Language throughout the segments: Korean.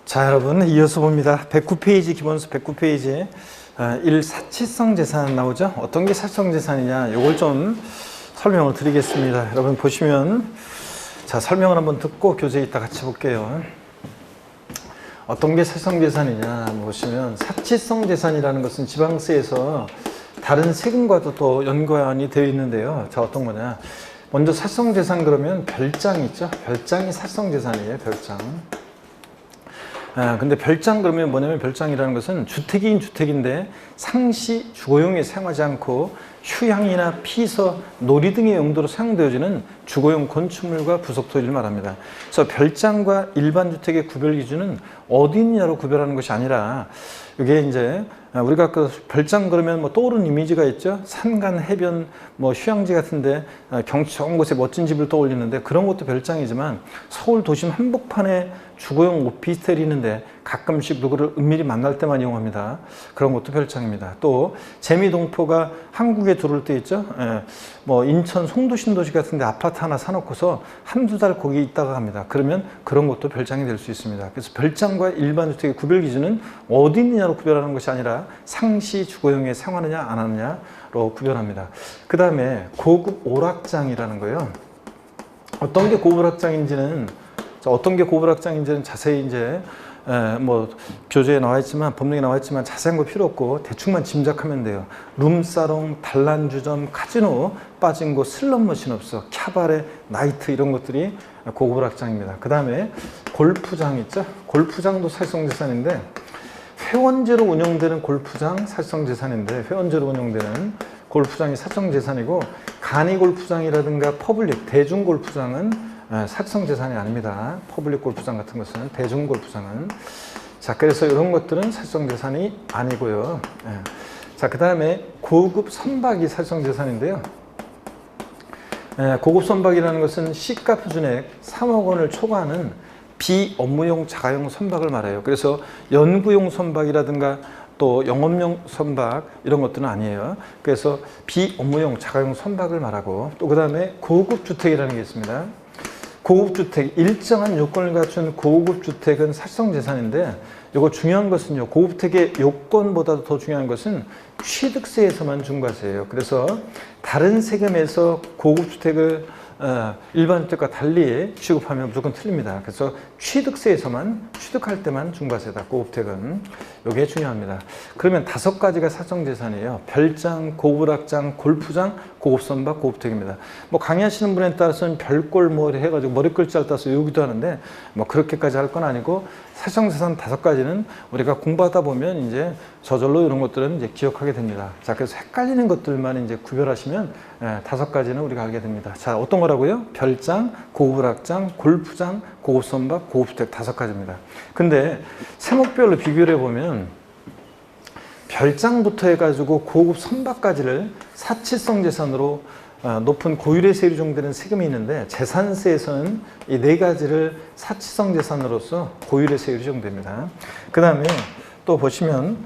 자, 여러분 이어서 봅니다. 109페이지 기본서 109페이지 1. 사치성 재산 나오죠. 어떤 게 사치성 재산이냐, 이걸 좀 설명을 드리겠습니다. 여러분 보시면, 자, 설명을 한번 듣고 교재 이따 같이 볼게요. 어떤 게 사치성 재산이냐 보시면, 사치성 재산이라는 것은 지방세에서 다른 세금과도 또 연관이 되어 있는데요. 자, 어떤 거냐, 먼저 사치성 재산 그러면 별장 있죠. 별장이 사치성 재산이에요. 별장. 근데 별장 그러면 뭐냐면, 별장이라는 것은 주택이긴 주택인데 상시 주거용에 사용하지 않고 휴양이나 피서, 놀이 등의 용도로 사용되어지는 주거용 건축물과 부속토지를 말합니다. 그래서 별장과 일반 주택의 구별 기준은 어디 있냐로 구별하는 것이 아니라, 이게 이제 우리가 그 별장 그러면 뭐 떠오르는 이미지가 있죠. 산간, 해변, 뭐 휴양지 같은데 경치 좋은 곳에 멋진 집을 떠올리는데, 그런 것도 별장이지만 서울 도심 한복판에 주거용 오피스텔이 있는데 가끔씩 누구를 은밀히 만날 때만 이용합니다. 그런 것도 별장입니다. 또 재미동포가 한국에 들어올 때 있죠. 뭐 인천 송도 신도시 같은데 아파트 하나 사놓고서 한두 달 거기 있다가 갑니다. 그러면 그런 것도 별장이 될 수 있습니다. 그래서 별장과 일반 주택의 구별 기준은 어디 있느냐로 구별하는 것이 아니라 상시 주거용에 사용하느냐 안 하느냐로 구별합니다. 그 다음에 고급 오락장이라는 거예요. 어떤 게 고급 오락장인지는 자세히 이제 뭐 교재에 나와 있지만, 법령에 나와 있지만 자세한 거 필요 없고 대충만 짐작하면 돼요. 룸사롱, 단란주점, 카지노 빠진 곳, 슬롯머신업소, 캬바레, 나이트, 이런 것들이 고급 오락장입니다. 그 다음에 골프장 있죠. 골프장도 사치성 재산인데, 회원제로 운영되는 골프장 사치성 재산인데, 회원제로 운영되는 골프장이 사치성 재산이고, 간이 골프장이라든가 퍼블릭, 대중 골프장은 사치성 재산이 아닙니다. 퍼블릭 골프장 같은 것은, 대중 골프장은. 자, 그래서 이런 것들은 사치성 재산이 아니고요. 자, 그 다음에 고급 선박이 사치성 재산인데요. 고급 선박이라는 것은 시가 표준액 3억 원을 초과하는 비업무용 자가용 선박을 말해요. 그래서 연구용 선박이라든가 또 영업용 선박 이런 것들은 아니에요. 그래서 비업무용 자가용 선박을 말하고, 또 그 다음에 고급주택이라는 게 있습니다. 고급주택, 일정한 요건을 갖춘 고급주택은 사치성 재산인데, 이거 중요한 것은요, 고급주택의 요건보다도 더 중요한 것은 취득세에서만 중과세예요. 그래서 다른 세금에서 고급주택을 일반 주택과 달리 취급하면 무조건 틀립니다. 그래서 취득세에서만, 취득할 때만 중과세다, 고급주택은. 이게 중요합니다. 그러면 5가지가 사치성 재산이에요. 별장, 고급 오락장, 골프장, 고급 선박, 고급주택입니다. 뭐 강의하시는 분에 따라서는 별꼴 뭐 해가지고 머리 글자를 따서 외우기도 하는데, 뭐 그렇게까지 할 건 아니고, 사치성 재산 5가지는 우리가 공부하다 보면 이제 저절로 이런 것들은 이제 기억하게 됩니다. 자, 그래서 헷갈리는 것들만 이제 구별하시면 5가지는 우리가 알게 됩니다. 자, 어떤 거라고요? 별장, 고급 오락장, 골프장, 고급 선박, 고급주택 5가지입니다. 근데 세목별로 비교를 해보면, 별장부터 해가지고 고급 선박까지를 사치성 재산으로 높은 고율의 세율이 적용되는 세금이 있는데, 재산세에서는 이 4가지를 사치성 재산으로서 고율의 세율이 적용됩니다. 그 다음에 또 보시면,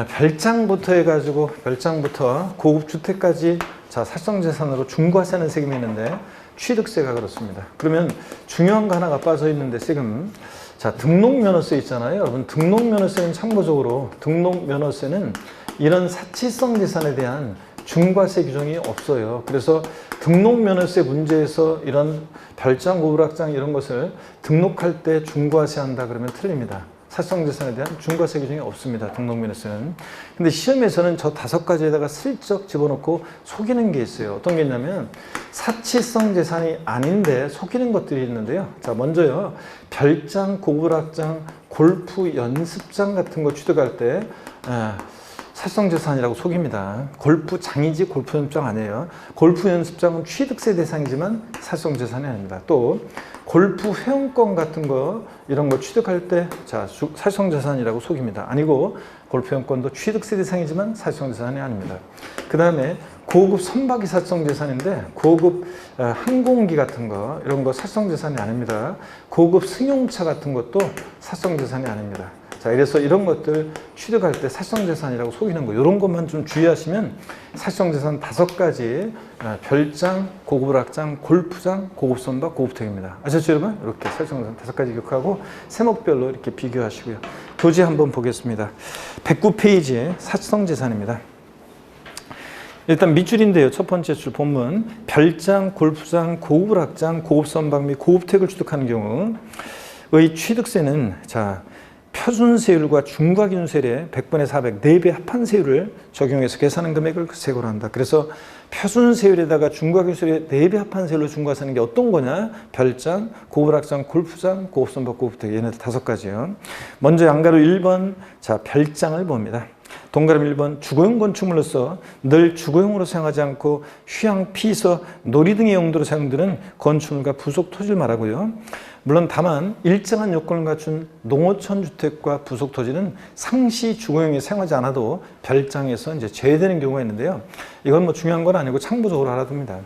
별장부터 해가지고, 별장부터 고급 주택까지 자, 사치성 재산으로 중과세하는 세금이 있는데, 취득세가 그렇습니다. 그러면 중요한 거 하나가 빠져 있는데, 세금. 자, 등록면허세 있잖아요. 여러분, 등록면허세는 참고적으로, 등록면허세는 이런 사치성 재산에 대한 중과세 규정이 없어요. 그래서 등록면허세 문제에서 이런 별장, 고급오락장 이런 것을 등록할 때 중과세 한다 그러면 틀립니다. 사치성 재산에 대한 중과세 규정이 없습니다, 등록면허세는. 근데 시험에서는 저 5가지에다가 슬쩍 집어넣고 속이는 게 있어요. 어떤 게 있냐면, 사치성 재산이 아닌데 속이는 것들이 있는데요. 자, 먼저요, 별장, 고급오락장, 골프 연습장 같은 거 취득할 때 사치성 재산이라고 속입니다. 골프장이지 골프 연습장 아니에요. 골프 연습장은 취득세 대상이지만 사치성 재산이 아닙니다. 또 골프 회원권 같은 거, 이런 거 취득할 때 자, 사치성 재산이라고 속입니다. 아니고, 골프 회원권도 취득세 대상이지만 사치성 재산이 아닙니다. 그 다음에 고급 선박이 사치성 재산인데, 고급 항공기 같은 거 이런 거 사치성 재산이 아닙니다. 고급 승용차 같은 것도 사치성 재산이 아닙니다. 자, 그래서 이런 것들 취득할 때 사실성재산이라고 속이는 거, 이런 것만 좀 주의하시면 사실성재산 5가지, 별장, 고급락장, 골프장, 고급선박, 고급택입니다. 아셨죠, 여러분? 이렇게 사실성재산 5가지 기억하고 세목별로 이렇게 비교하시고요. 교재 한번 보겠습니다. 109페이지에 사실성재산입니다. 일단 밑줄인데요. 첫 번째 줄 본문, 별장, 골프장, 고급락장, 고급선박 및 고급택을 취득하는 경우의 취득세는 자, 표준세율과 중과기준세율의 100분의 400, 4배 합한 세율을 적용해서 계산한 금액을 세고로 한다. 그래서 표준세율에다가 중과기준세율의 4배 합한 세율로 중과하는 게 어떤 거냐? 별장, 고급락장, 골프장, 고급선박, 고급택, 얘네들 5가지요. 먼저 양가로 1번, 자, 별장을 봅니다. 동그라미 1번, 주거용 건축물로서 늘 주거용으로 사용하지 않고 휴양, 피서, 놀이 등의 용도로 사용되는 건축물과 부속 토지를 말하고요. 물론 다만 일정한 요건을 갖춘 농어촌 주택과 부속 토지는 상시 주거용에 사용하지 않아도 별장에서 이제 제외되는 경우가 있는데요. 이건 뭐 중요한 건 아니고 참고적으로 알아둡니다.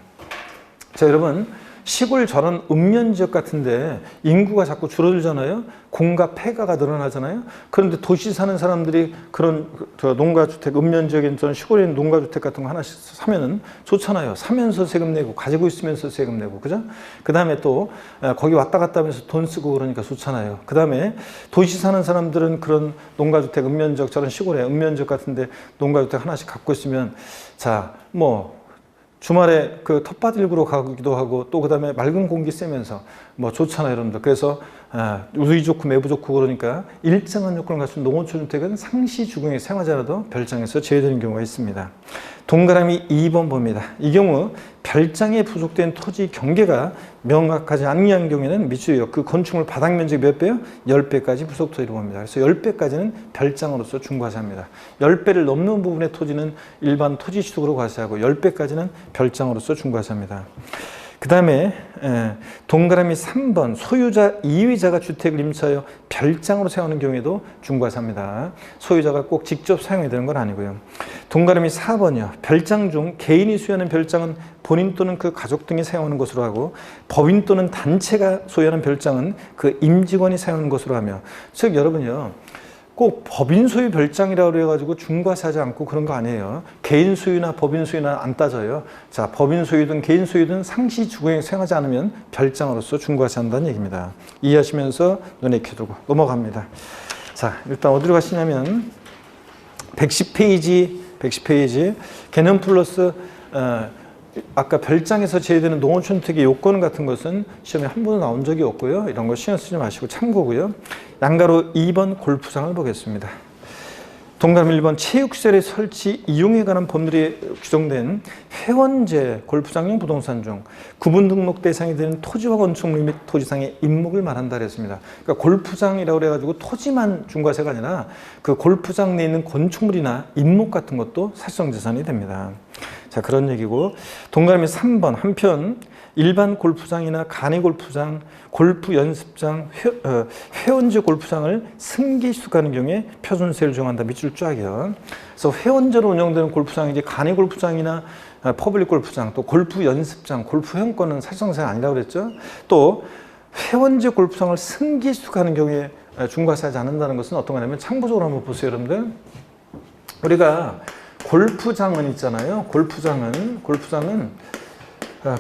자, 여러분, 시골 저런 읍면지역 같은데 인구가 자꾸 줄어들잖아요. 공가 폐가가 늘어나잖아요. 그런데 도시 사는 사람들이 그런 농가주택, 읍면지역에 저런 시골에 있는 농가주택 같은 거 하나씩 사면은 좋잖아요. 사면서 세금 내고 가지고 있으면서 세금 내고, 그죠? 그 다음에 또 거기 왔다 갔다 하면서 돈 쓰고 그러니까 좋잖아요. 그 다음에 도시 사는 사람들은 그런 농가주택, 읍면지역, 저런 시골에 읍면지역 같은데 농가주택 하나씩 갖고 있으면 자, 뭐 주말에 그 텃밭 일구러 가기도 하고 또 그다음에 맑은 공기 쐬면서 뭐 좋잖아요, 여러분들. 그래서 우위 좋고 매부 좋고 그러니까 일정한 요건을 갖춘 농어촌 주택은 상시 주거용에 사용하지 않아도 별장에서 제외되는 경우가 있습니다. 동그라미 2번 봅니다. 이 경우 별장에 부속된 토지 경계가 명확하지 않은 경우에는 밑줄이요. 그 건축물 바닥 면적이 몇 배요? 10배까지 부속 토지를 봅니다. 그래서 10배까지는 별장으로서 중과세합니다. 10배를 넘는 부분의 토지는 일반 토지 취득으로 과세하고 10배까지는 별장으로서 중과세합니다. 그 다음에 동그라미 3번, 소유자 이의자가 주택을 임차하여 별장으로 사용하는 경우에도 중과세합니다. 소유자가 꼭 직접 사용해야 되는 건 아니고요. 동그라미 4번이요. 별장 중 개인이 소유하는 별장은 본인 또는 그 가족 등이 사용하는 것으로 하고 법인 또는 단체가 소유하는 별장은 그 임직원이 사용하는 것으로 하며, 즉 여러분요, 꼭 법인 소유 별장이라고 그래가지고 중과세하지 않고 그런 거 아니에요. 개인 소유나 법인 소유나 안 따져요. 자, 법인 소유든 개인 소유든 상시 주거용에 사용하지 않으면 별장으로서 중과세한다는 얘기입니다. 이해하시면서 눈에 익혀두고 넘어갑니다. 자, 일단 어디로 가시냐면 110페이지 개념 플러스 아까 별장에서 제외되는 농어촌 주택의 요건 같은 것은 시험에 한 번도 나온 적이 없고요. 이런 거 신경 쓰지 마시고 참고고요. 양가로 2번 골프장을 보겠습니다. 동그라미 1번 체육시설의 설치 이용에 관한 법률이 규정된 회원제 골프장용 부동산 중 구분 등록 대상이 되는 토지와 건축물 및 토지상의 임목을 말한다 그랬습니다. 그러니까 골프장이라고 그래가지고 토지만 중과세가 아니라 그 골프장 내에 있는 건축물이나 임목 같은 것도 사실성재산이 됩니다. 자, 그런 얘기고, 동그라미 3번 한편 일반 골프장이나 간이 골프장, 골프 연습장, 회원제 골프장을 승계 취득하는 경우에 표준세를 적용한다. 밑줄 쫙이요. 그래서 회원제로 운영되는 골프장이 이제 간이 골프장이나 퍼블릭 골프장, 또 골프 연습장, 골프 회원권은 사실성세가 아니라고 그랬죠. 또 회원제 골프장을 승계 취득하는 경우에 중과세하지 않는다는 것은 어떤 거냐면 참고적으로 한번 보세요, 여러분들. 우리가 골프장은 있잖아요.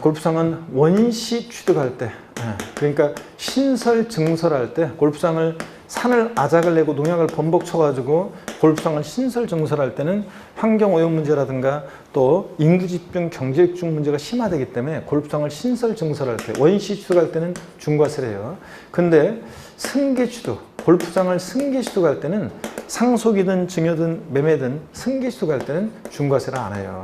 골프장은 원시 취득할 때, 그러니까 신설 증설할 때 골프장을 산을 아작을 내고 농약을 범벅 쳐가지고 골프장을 신설 증설할 때는 환경오염 문제라든가 또 인구 집중, 경제 집중 문제가 심화되기 때문에 골프장을 신설 증설할 때, 원시 취득할 때는 중과세를 해요. 근데 승계 취득, 골프장을 승계 취득할 때는 상속이든 증여든 매매든 승계 취득할 때는 중과세를 안 해요.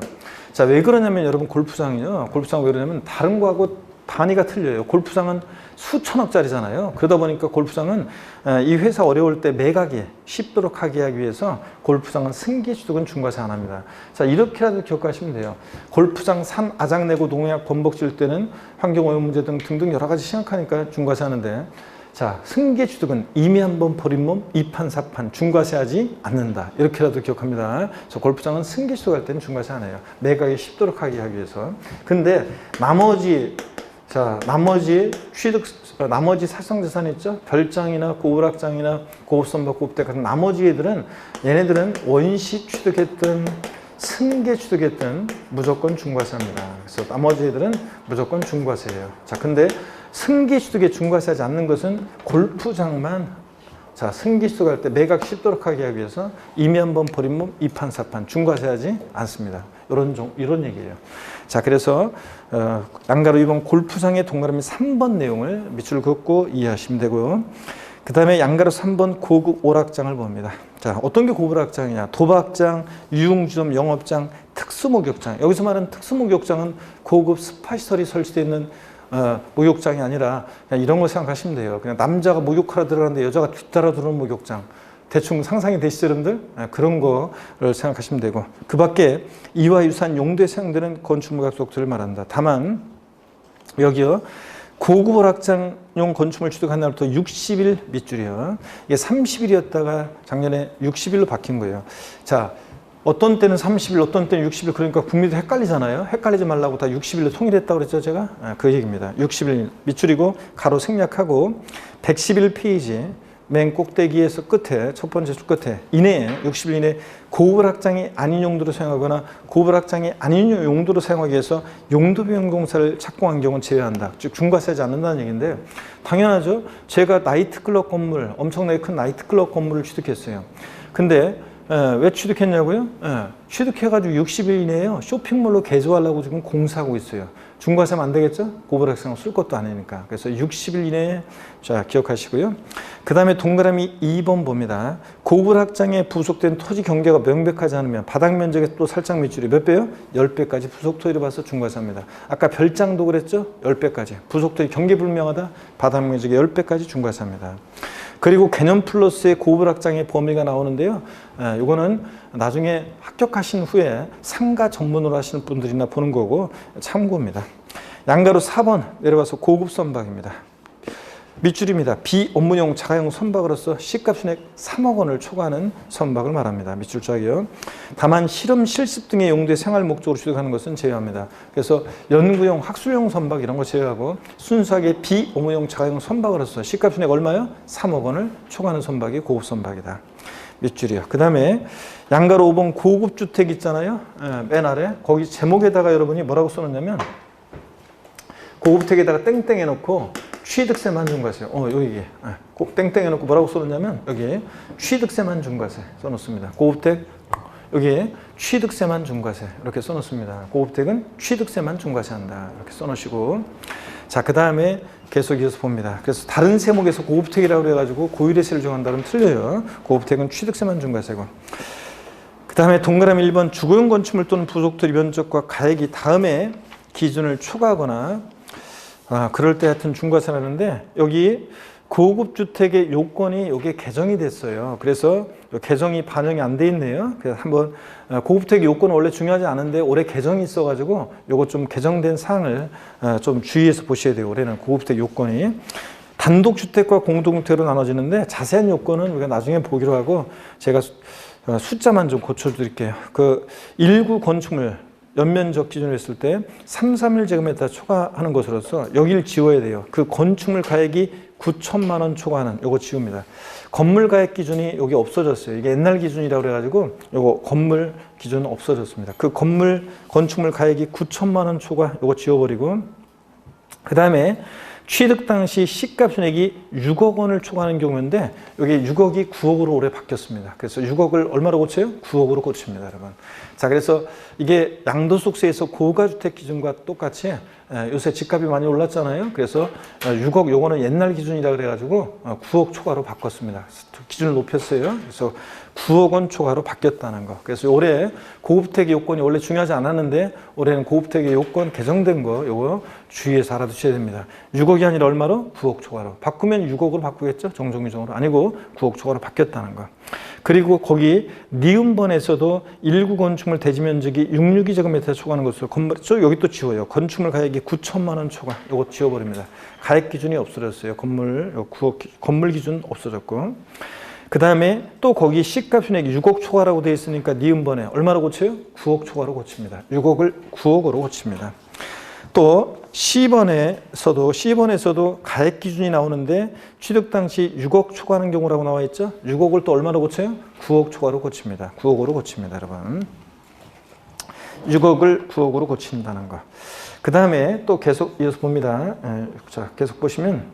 자, 왜 그러냐면 여러분 골프장이요. 골프장 왜 그러냐면 다른 거하고 단위가 틀려요. 골프장은 수천억짜리잖아요. 그러다 보니까 골프장은 이 회사 어려울 때 매각이 쉽도록 하게 하기 위해서 골프장은 승계 취득은 중과세 안 합니다. 자, 이렇게라도 기억하시면 돼요. 골프장 산 아작 내고 농약 범벅 질 때는 환경오염 문제 등등 여러 가지 심각하니까 중과세 하는데, 자, 승계 취득은 이미 한번 버린 몸, 이판 사판 중과세하지 않는다. 이렇게라도 기억합니다. 그래서 골프장은 승계 취득할 때는 중과세 안 해요. 매각이 쉽도록 하게 하기 위해서. 근데 나머지 자, 나머지 사실성재산 있죠? 별장이나 고불악장이나 고급선박, 고급택 같은 나머지 얘네들은 원시 취득했든 승계 취득했든 무조건 중과세입니다. 그래서 나머지 애들은 무조건 중과세예요. 자, 근데 승계 취득에 중과세하지 않는 것은 골프장만, 자, 승계 취득할 때 매각 쉽도록 하게 하기 위해서 이미 한번 버린 몸 2판 4판 중과세하지 않습니다. 이런 얘기예요. 자, 그래서 양가로 2번 골프장의 동그라미 3번 내용을 밑줄 긋고 이해하시면 되고요. 그 다음에 양가로 3번 고급 오락장을 봅니다. 자, 어떤 게 고급 오락장이냐? 도박장, 유흥주점, 영업장, 특수목욕장. 여기서 말하는 특수목욕장은 고급 스파시설이 설치되어 있는 목욕장이 아니라 그냥 이런 거 생각하시면 돼요. 그냥 남자가 목욕하러 들어가는데 여자가 뒤따라 들어오는 목욕장. 대충 상상이 되시죠, 여러분들? 그런 거를 생각하시면 되고. 그 밖에 이와 유사한 용도에 사용되는 건축물과 속도를 말한다. 다만 여기요. 고급 오락장용 건축물 취득한 날부터 60일 밑줄이요. 이게 30일이었다가 작년에 60일로 바뀐 거예요. 자, 어떤 때는 30일, 어떤 때는 60일, 그러니까 국민들 헷갈리잖아요. 헷갈리지 말라고 다 60일로 통일했다고 그랬죠, 제가? 그 얘기입니다. 60일 밑줄이고, 가로 생략하고, 111페이지, 맨 꼭대기에서 끝에, 첫 번째 줄 끝에, 이내에, 60일 이내에 고불악장이 아닌 용도로 사용하거나 고불악장이 아닌 용도로 사용하기 위해서 용도 변경공사를 착공한 경우는 제외한다. 즉, 중과세하지 않는다는 얘기인데, 당연하죠. 제가 나이트클럽 건물, 엄청나게 큰 나이트클럽 건물을 취득했어요. 근데 왜 취득했냐고요? 취득해가지고 60일 이내에요. 쇼핑몰로 개조하려고 지금 공사하고 있어요. 중과세면 안 되겠죠? 고불악장 쓸 것도 아니니까. 그래서 60일 이내에 자 기억하시고요. 그 다음에 동그라미 2번 봅니다. 고불악장에 부속된 토지 경계가 명백하지 않으면 바닥 면적에 또 살짝 밑줄이 몇 배요? 10배까지 부속 토지를 봐서 중과세합니다. 아까 별장도 그랬죠? 10배까지. 부속 토지 경계 불명하다 바닥 면적의 10배까지 중과세합니다. 그리고 개념 플러스의 고불악장의 범위가 나오는데요. 이거는 나중에 합격하신 후에 상가 전문으로 하시는 분들이나 보는 거고 참고입니다. 양가로 4번 내려가서 고급 선박입니다. 밑줄입니다. 비업무용 자가용 선박으로서 시가 순액 3억 원을 초과하는 선박을 말합니다. 밑줄 짝이요. 다만 실험, 실습 등의 용도의 생활 목적으로 취득하는 것은 제외합니다. 그래서 연구용, 학술용 선박 이런 거 제외하고 순수하게 비업무용 자가용 선박으로서 시가 순액 얼마요? 3억 원을 초과하는 선박이 고급 선박이다. 밑줄이요. 그 다음에 양가로 5번 고급 주택 있잖아요. 맨 아래 거기 제목에다가 여러분이 뭐라고 써놓냐면 고급택에다가 땡땡 해놓고 취득세만 중과세. 여기 꼭 땡땡 해놓고 뭐라고 써놓냐면 여기 취득세만 중과세 써놓습니다. 고급택 여기에 취득세만 중과세 이렇게 써놓습니다. 고급택은 취득세만 중과세한다 이렇게 써놓으시고 자, 그 다음에 계속 이어서 봅니다. 그래서 다른 세목에서 고급택이라고 그래가지고 고유래세를 정한다면 틀려요. 고급택은 취득세만 중과세고. 그 다음에 동그라미 1번 주거용 건축물 또는 부속토지 면적과 가액이 다음에 기준을 초과하거나 그럴 때 하여튼 중과세라는데 여기 고급주택의 요건이 여기에 개정이 됐어요. 그래서 개정이 반영이 안 돼 있네요. 그래서 한번 고급주택의 요건은 원래 중요하지 않은데 올해 개정이 있어가지고 요거 좀 개정된 사항을 좀 주의해서 보셔야 돼요. 올해는 고급주택 요건이. 단독주택과 공동주택으로 나눠지는데 자세한 요건은 우리가 나중에 보기로 하고 제가 숫자만 좀 고쳐드릴게요. 그 1구 건축물 연면적 기준으로 했을 때 331제곱미터 초과하는 것으로서 여기를 지워야 돼요. 그 건축물 가액이 9천만 원 초과하는 요거 지웁니다. 건물 가액 기준이 여기 없어졌어요. 이게 옛날 기준이라고 그래가지고 요거 건물 기준은 없어졌습니다. 그 건축물 가액이 9천만 원 초과 요거 지워버리고 그 다음에 취득 당시 시가 순액이 6억 원을 초과하는 경우인데 여기 6억이 9억으로 올해 바뀌었습니다. 그래서 6억을 얼마로 고쳐요? 9억으로 고칩니다, 여러분. 자, 그래서 이게 양도소득세에서 고가주택 기준과 똑같이 요새 집값이 많이 올랐잖아요. 그래서 6억 요거는 옛날 기준이라 그래가지고 9억 초과로 바꿨습니다. 기준을 높였어요. 그래서 9억 원 초과로 바뀌었다는 거. 그래서 올해 고급택의 요건이 원래 중요하지 않았는데 올해는 고급택의 요건 개정된 거 요거 주의해서 알아두셔야 됩니다. 6억이 아니라 얼마로? 9억 초과로. 바꾸면 6억으로 바꾸겠죠? 정정규정으로. 아니고 9억 초과로 바뀌었다는 거. 그리고 거기 니은번에서도 1구 건축물 대지 면적이 662제곱미터 초과하는 것으로 건물 여기 또 지워요. 건축물 가액이 9천만 원 초과. 요거 지워버립니다. 가액 기준이 없어졌어요. 건물 기준 없어졌고. 그 다음에 또 거기 시가 순액이 6억 초과라고 되어 있으니까 니은번에 얼마로 고쳐요? 9억 초과로 고칩니다. 6억을 9억으로 고칩니다. 또 C번에서도 가액 기준이 나오는데 취득 당시 6억 초과하는 경우라고 나와 있죠. 6억을 또 얼마로 고쳐요? 9억 초과로 고칩니다. 9억으로 고칩니다, 여러분. 6억을 9억으로 고친다는 거. 그 다음에 또 계속 이어서 봅니다. 자, 계속 보시면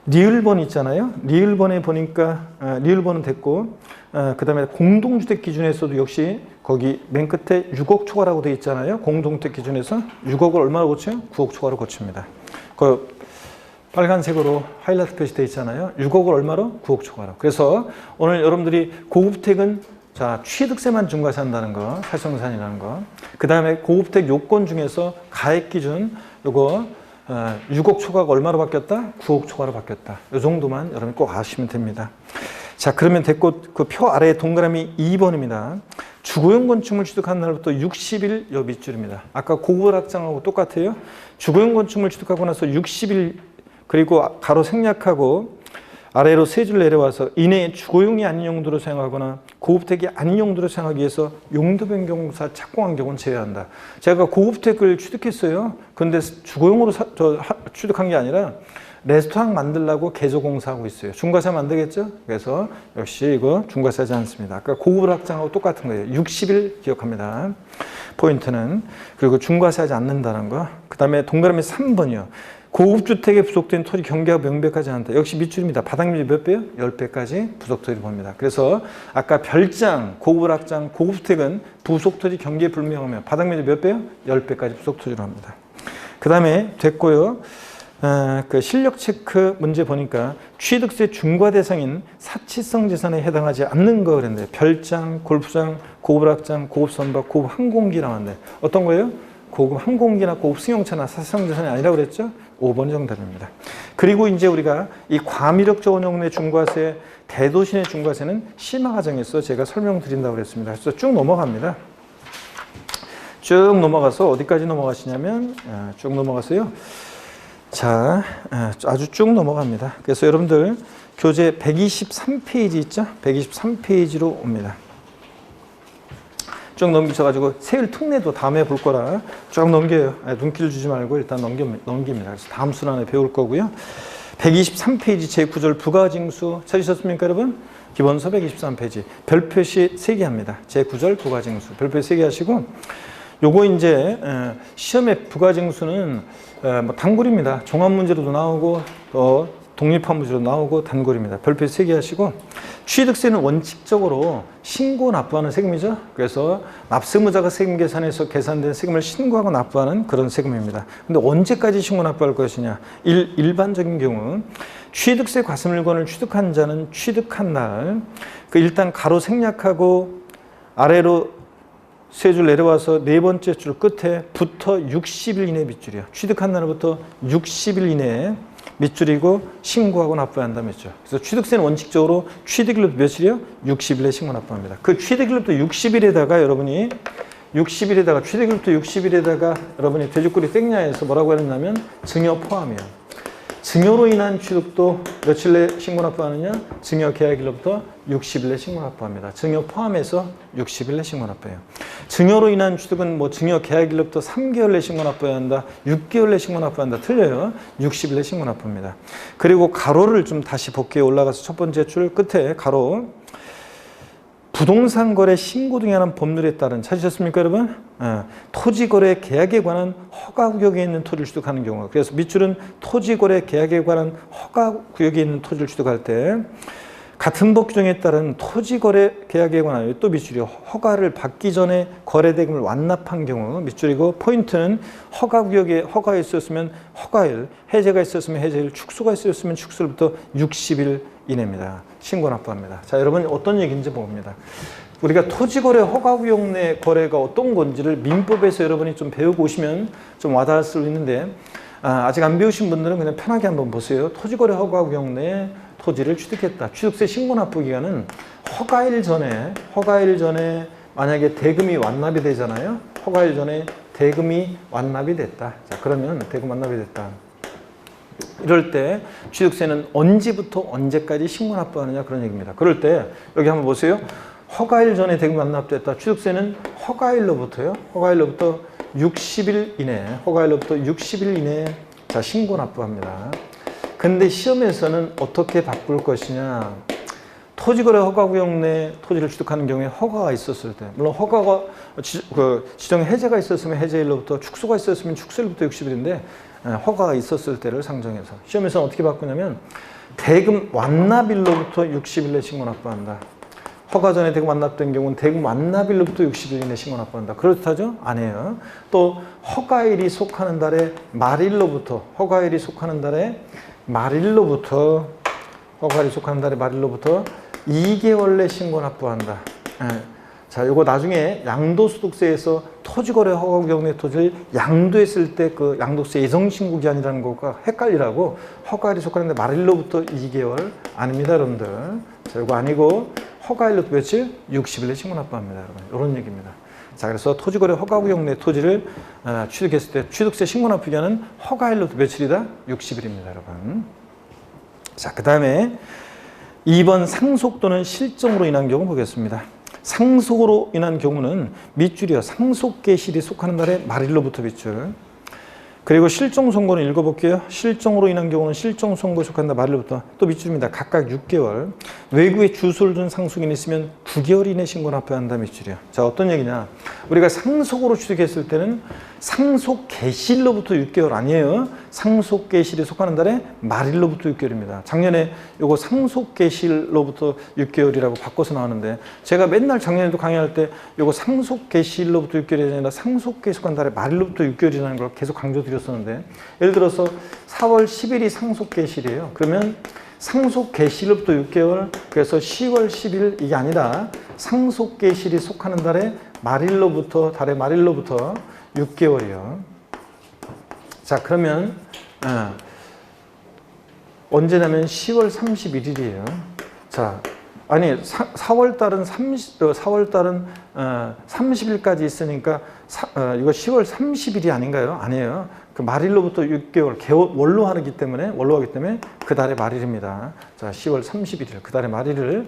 리을번 있잖아요. 리을번에 보니까 리을번은 됐고, 그 다음에 공동주택 기준에서도 역시 거기 맨 끝에 6억 초과라고 되어 있잖아요. 공동주택 기준에서 6억을 얼마로 고쳐요? 9억 초과로 고칩니다. 그 빨간색으로 하이라이트 표시되어 있잖아요. 6억을 얼마로? 9억 초과로. 그래서 오늘 여러분들이 고급택은 자, 취득세만 중과세한다는 거, 활성산이라는 거. 그 다음에 고급택 요건 중에서 가액 기준 요거 6억 초과가 얼마로 바뀌었다? 9억 초과로 바뀌었다. 이 정도만 여러분 꼭 아시면 됩니다. 자, 그러면 됐고 그 표 아래에 동그라미 2번입니다. 주거용 건축물 취득한 날부터 60일 요 밑줄입니다. 아까 고급 확장하고 똑같아요. 주거용 건축물 취득하고 나서 60일 그리고 가로 생략하고 아래로 세 줄 내려와서 이내에 주거용이 아닌 용도로 사용하거나 고급택이 아닌 용도로 사용하기 위해서 용도 변경사 착공한 경우는 제외한다. 제가 고급택을 취득했어요. 그런데 주거용으로 취득한 게 아니라 레스토랑 만들려고 개조공사하고 있어요. 중과세하면 안 되겠죠? 그래서 역시 이거 중과세하지 않습니다. 아까 고급 확장하고 똑같은 거예요. 60일 기억합니다. 포인트는. 그리고 중과세하지 않는다는 거. 그 다음에 동그라미 3번이요. 고급주택에 부속된 토지 경계가 명백하지 않다. 역시 밑줄입니다. 바닥면이 몇 배요? 10배까지 부속토지 봅니다. 그래서 아까 별장, 고급확장, 고급주택은 부속토지 경계 불명하며 바닥면이 몇 배요? 10배까지 부속토지로 합니다. 그 다음에 됐고요. 그 실력 체크 문제 보니까 취득세 중과 대상인 사치성 재산에 해당하지 않는 거 그랬는데 별장, 골프장, 고급확장, 고급선박, 고급 항공기 나왔는데 어떤 거예요? 고급 항공기나 고급 승용차나 사치성 재산이 아니라고 그랬죠? 5번 정답입니다. 그리고 이제 우리가 이 과미력적 원형 내 중과세, 대도시 내 중과세는 심화 과정에서 제가 설명드린다고 그랬습니다. 그래서 쭉 넘어갑니다. 쭉 넘어가서 어디까지 넘어가시냐면 쭉 넘어가서요. 자, 아주 쭉 넘어갑니다. 그래서 여러분들 교재 123페이지 있죠? 123페이지로 옵니다. 쭉 넘기셔가지고 세율 특례도 다음에 볼 거라 쭉 넘겨요. 눈길 주지 말고 일단 넘깁니다. 그래서 다음 순환에 배울 거고요. 123페이지 제9절 부가징수 찾으셨습니까, 여러분? 기본서 123페이지 별표시 3개 합니다. 제9절 부가징수 별표시 3개 하시고 요거 이제 시험에 부가징수는 뭐 단골입니다. 종합문제로도 나오고 또 독립한 문제로 나오고 단골입니다. 별표시 3개 하시고 취득세는 원칙적으로 신고 납부하는 세금이죠. 그래서 납세무자가 세금 계산해서 계산된 세금을 신고하고 납부하는 그런 세금입니다. 근데 언제까지 신고 납부할 것이냐? 일반적인 경우 취득세 과세물건을 취득한 자는 취득한 날 그 일단 가로 생략하고 아래로 세 줄 내려와서 네 번째 줄 끝에부터 60일 이내 밑줄이야. 취득한 날부터 60일 이내에 밑줄이고 신고하고 납부해야 한다 몇 줄. 그래서 취득세는 원칙적으로 취득일로부터 며칠이요? 60일에 신고 납부합니다. 그 취득일로부터 60일에다가 여러분이 60일에다가 취득일부터 60일에다가 여러분이 돼지꼬리 땡냐에서 뭐라고 했냐면 증여 포함이에요. 증여로 인한 취득도 며칠 내에 신고 납부하느냐? 증여 계약일로부터 60일 내 신고 납부합니다. 증여 포함해서 60일 내 신고 납부해요. 증여로 인한 취득은 뭐 증여 계약일로부터 3개월 내 신고 납부해야 한다. 6개월 내 신고 납부한다. 틀려요. 60일 내 신고 납부합니다. 그리고 가로를 좀 다시 볼게요. 올라가서 첫 번째 줄 끝에 가로. 부동산 거래 신고 등에 관한 법률에 따른 찾으셨습니까, 여러분? 토지 거래 계약에 관한 허가 구역에 있는 토지를 취득하는 경우. 그래서 밑줄은 토지 거래 계약에 관한 허가 구역에 있는 토지를 취득할 때 같은 법 규정에 따른 토지 거래 계약에 관한 또 밑줄이 허가를 받기 전에 거래 대금을 완납한 경우 밑줄이고 포인트는 허가 구역에 허가가 있었으면 허가일, 해제가 있었으면 해제일, 축소가 있었으면 축소일부터 60일 이내입니다. 신고 납부합니다. 자, 여러분 어떤 얘기인지 봅니다. 우리가 토지거래 허가구역 내 거래가 어떤 건지를 민법에서 여러분이 좀 배우고 오시면 좀 와닿을 수 있는데 아직 안 배우신 분들은 그냥 편하게 한번 보세요. 토지거래 허가구역 내 토지를 취득했다. 취득세 신고 납부 기간은 허가일 전에 만약에 대금이 완납이 되잖아요. 허가일 전에 대금이 완납이 됐다. 자, 그러면 대금 완납이 됐다. 이럴 때 취득세는 언제부터 언제까지 신고 납부하느냐 그런 얘기입니다. 그럴 때 여기 한번 보세요. 허가일 전에 대금 완납됐다. 취득세는 허가일로부터 60일 이내에 자, 신고 납부합니다. 근데 시험에서는 어떻게 바꿀 것이냐. 토지거래 허가구역 내 토지를 취득하는 경우에 허가가 있었을 때, 물론 허가가 지정 해제가 있었으면 해제일로부터, 축소가 있었으면 축소일부터 60일인데 허가가 있었을 때를 상정해서 시험에서는 어떻게 바꾸냐면 대금 완납일로부터 60일 내 신고 납부한다. 허가 전에 대금 완납된 경우는 대금 완납일로부터 60일 이내 신고 납부한다. 그렇다죠? 아니에요. 또 허가일이 속하는 달의 말일로부터 2개월 내 신고 납부한다. 자, 요거 나중에 양도소득세에서 토지거래 허가구역 내 토지를 양도했을 때 그 양도세 예정신고 기한이라는 것과 헷갈리라고 허가일이 속하는데 말일로부터 2개월 아닙니다, 여러분들. 자, 요거 아니고 허가일로부터 며칠? 60일 내 신고 납부합니다, 여러분. 이런 얘기입니다. 자, 그래서 토지거래 허가구역 내 토지를 취득했을 때 취득세 신고 납부 기한은 허가일로부터 며칠이다? 60일입니다, 여러분. 자, 그 다음에 2번 상속 또는 실정으로 인한 경우 보겠습니다. 상속으로 인한 경우는 밑줄이요. 상속 개시일이 속하는 날의 말일로부터 밑줄. 그리고 실종 선고는 읽어볼게요. 실종으로 인한 경우는 실종 선고에 속한다 말일로부터 또 밑줄입니다. 각각 6개월. 외국에 주소를 둔 상속인이 있으면 9개월 이내 신고 납부해야 한다 밑줄이요. 자, 어떤 얘기냐? 우리가 상속으로 취득했을 때는 상속 개시일로부터 6개월 아니에요. 상속 개시일이 속하는 달에 말일로부터 6개월입니다. 작년에 요거 상속 개시일로부터 6개월이라고 바꿔서 나왔는데 제가 맨날 작년에도 강의할 때 요거 상속 개시일로부터 6개월이 아니라 상속 개시 속한 달에 말일로부터 6개월이라는 걸 계속 강조드렸었는데 예를 들어서 4월 10일이 상속 개시일이에요. 그러면 상속 개시일로부터 6개월, 그래서 10월 10일 이게 아니라 상속 개시일이 속하는 달의 말일로부터 6개월이요. 자, 그러면 언제냐면 10월 31일이에요. 자, 아니 4월 달은 30일까지 있으니까 이거 10월 30일이 아닌가요? 아니에요. 그 말일로부터 6개월 월로 하기 때문에 그 달의 말일입니다. 자, 10월 31일 그 달의 말일을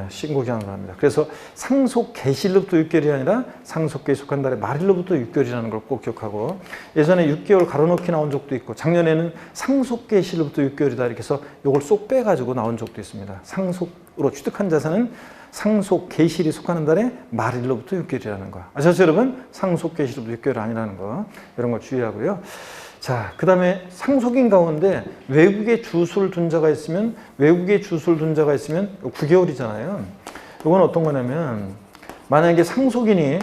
신고 기한으로 합니다. 그래서 상속 개시일로부터 6개월이 아니라 상속 개시 속한 달의 말일로부터 6개월이라는 걸 꼭 기억하고 예전에 6개월 가로놓기 나온 적도 있고 작년에는 상속 개시일로부터 6개월이다 이렇게 해서 이걸 쏙 빼가지고 나온 적도 있습니다. 상속으로 취득한 자산은 상속 개시일이 속하는 달에 말일로부터 6개월이라는 거. 아셨죠, 여러분? 상속 개시일로부터 6개월 아니라는 거. 이런 걸 주의하고요. 자, 그 다음에 상속인 가운데 외국에 주소를 둔 자가 있으면 9개월이잖아요. 이건 어떤 거냐면 만약에 상속인이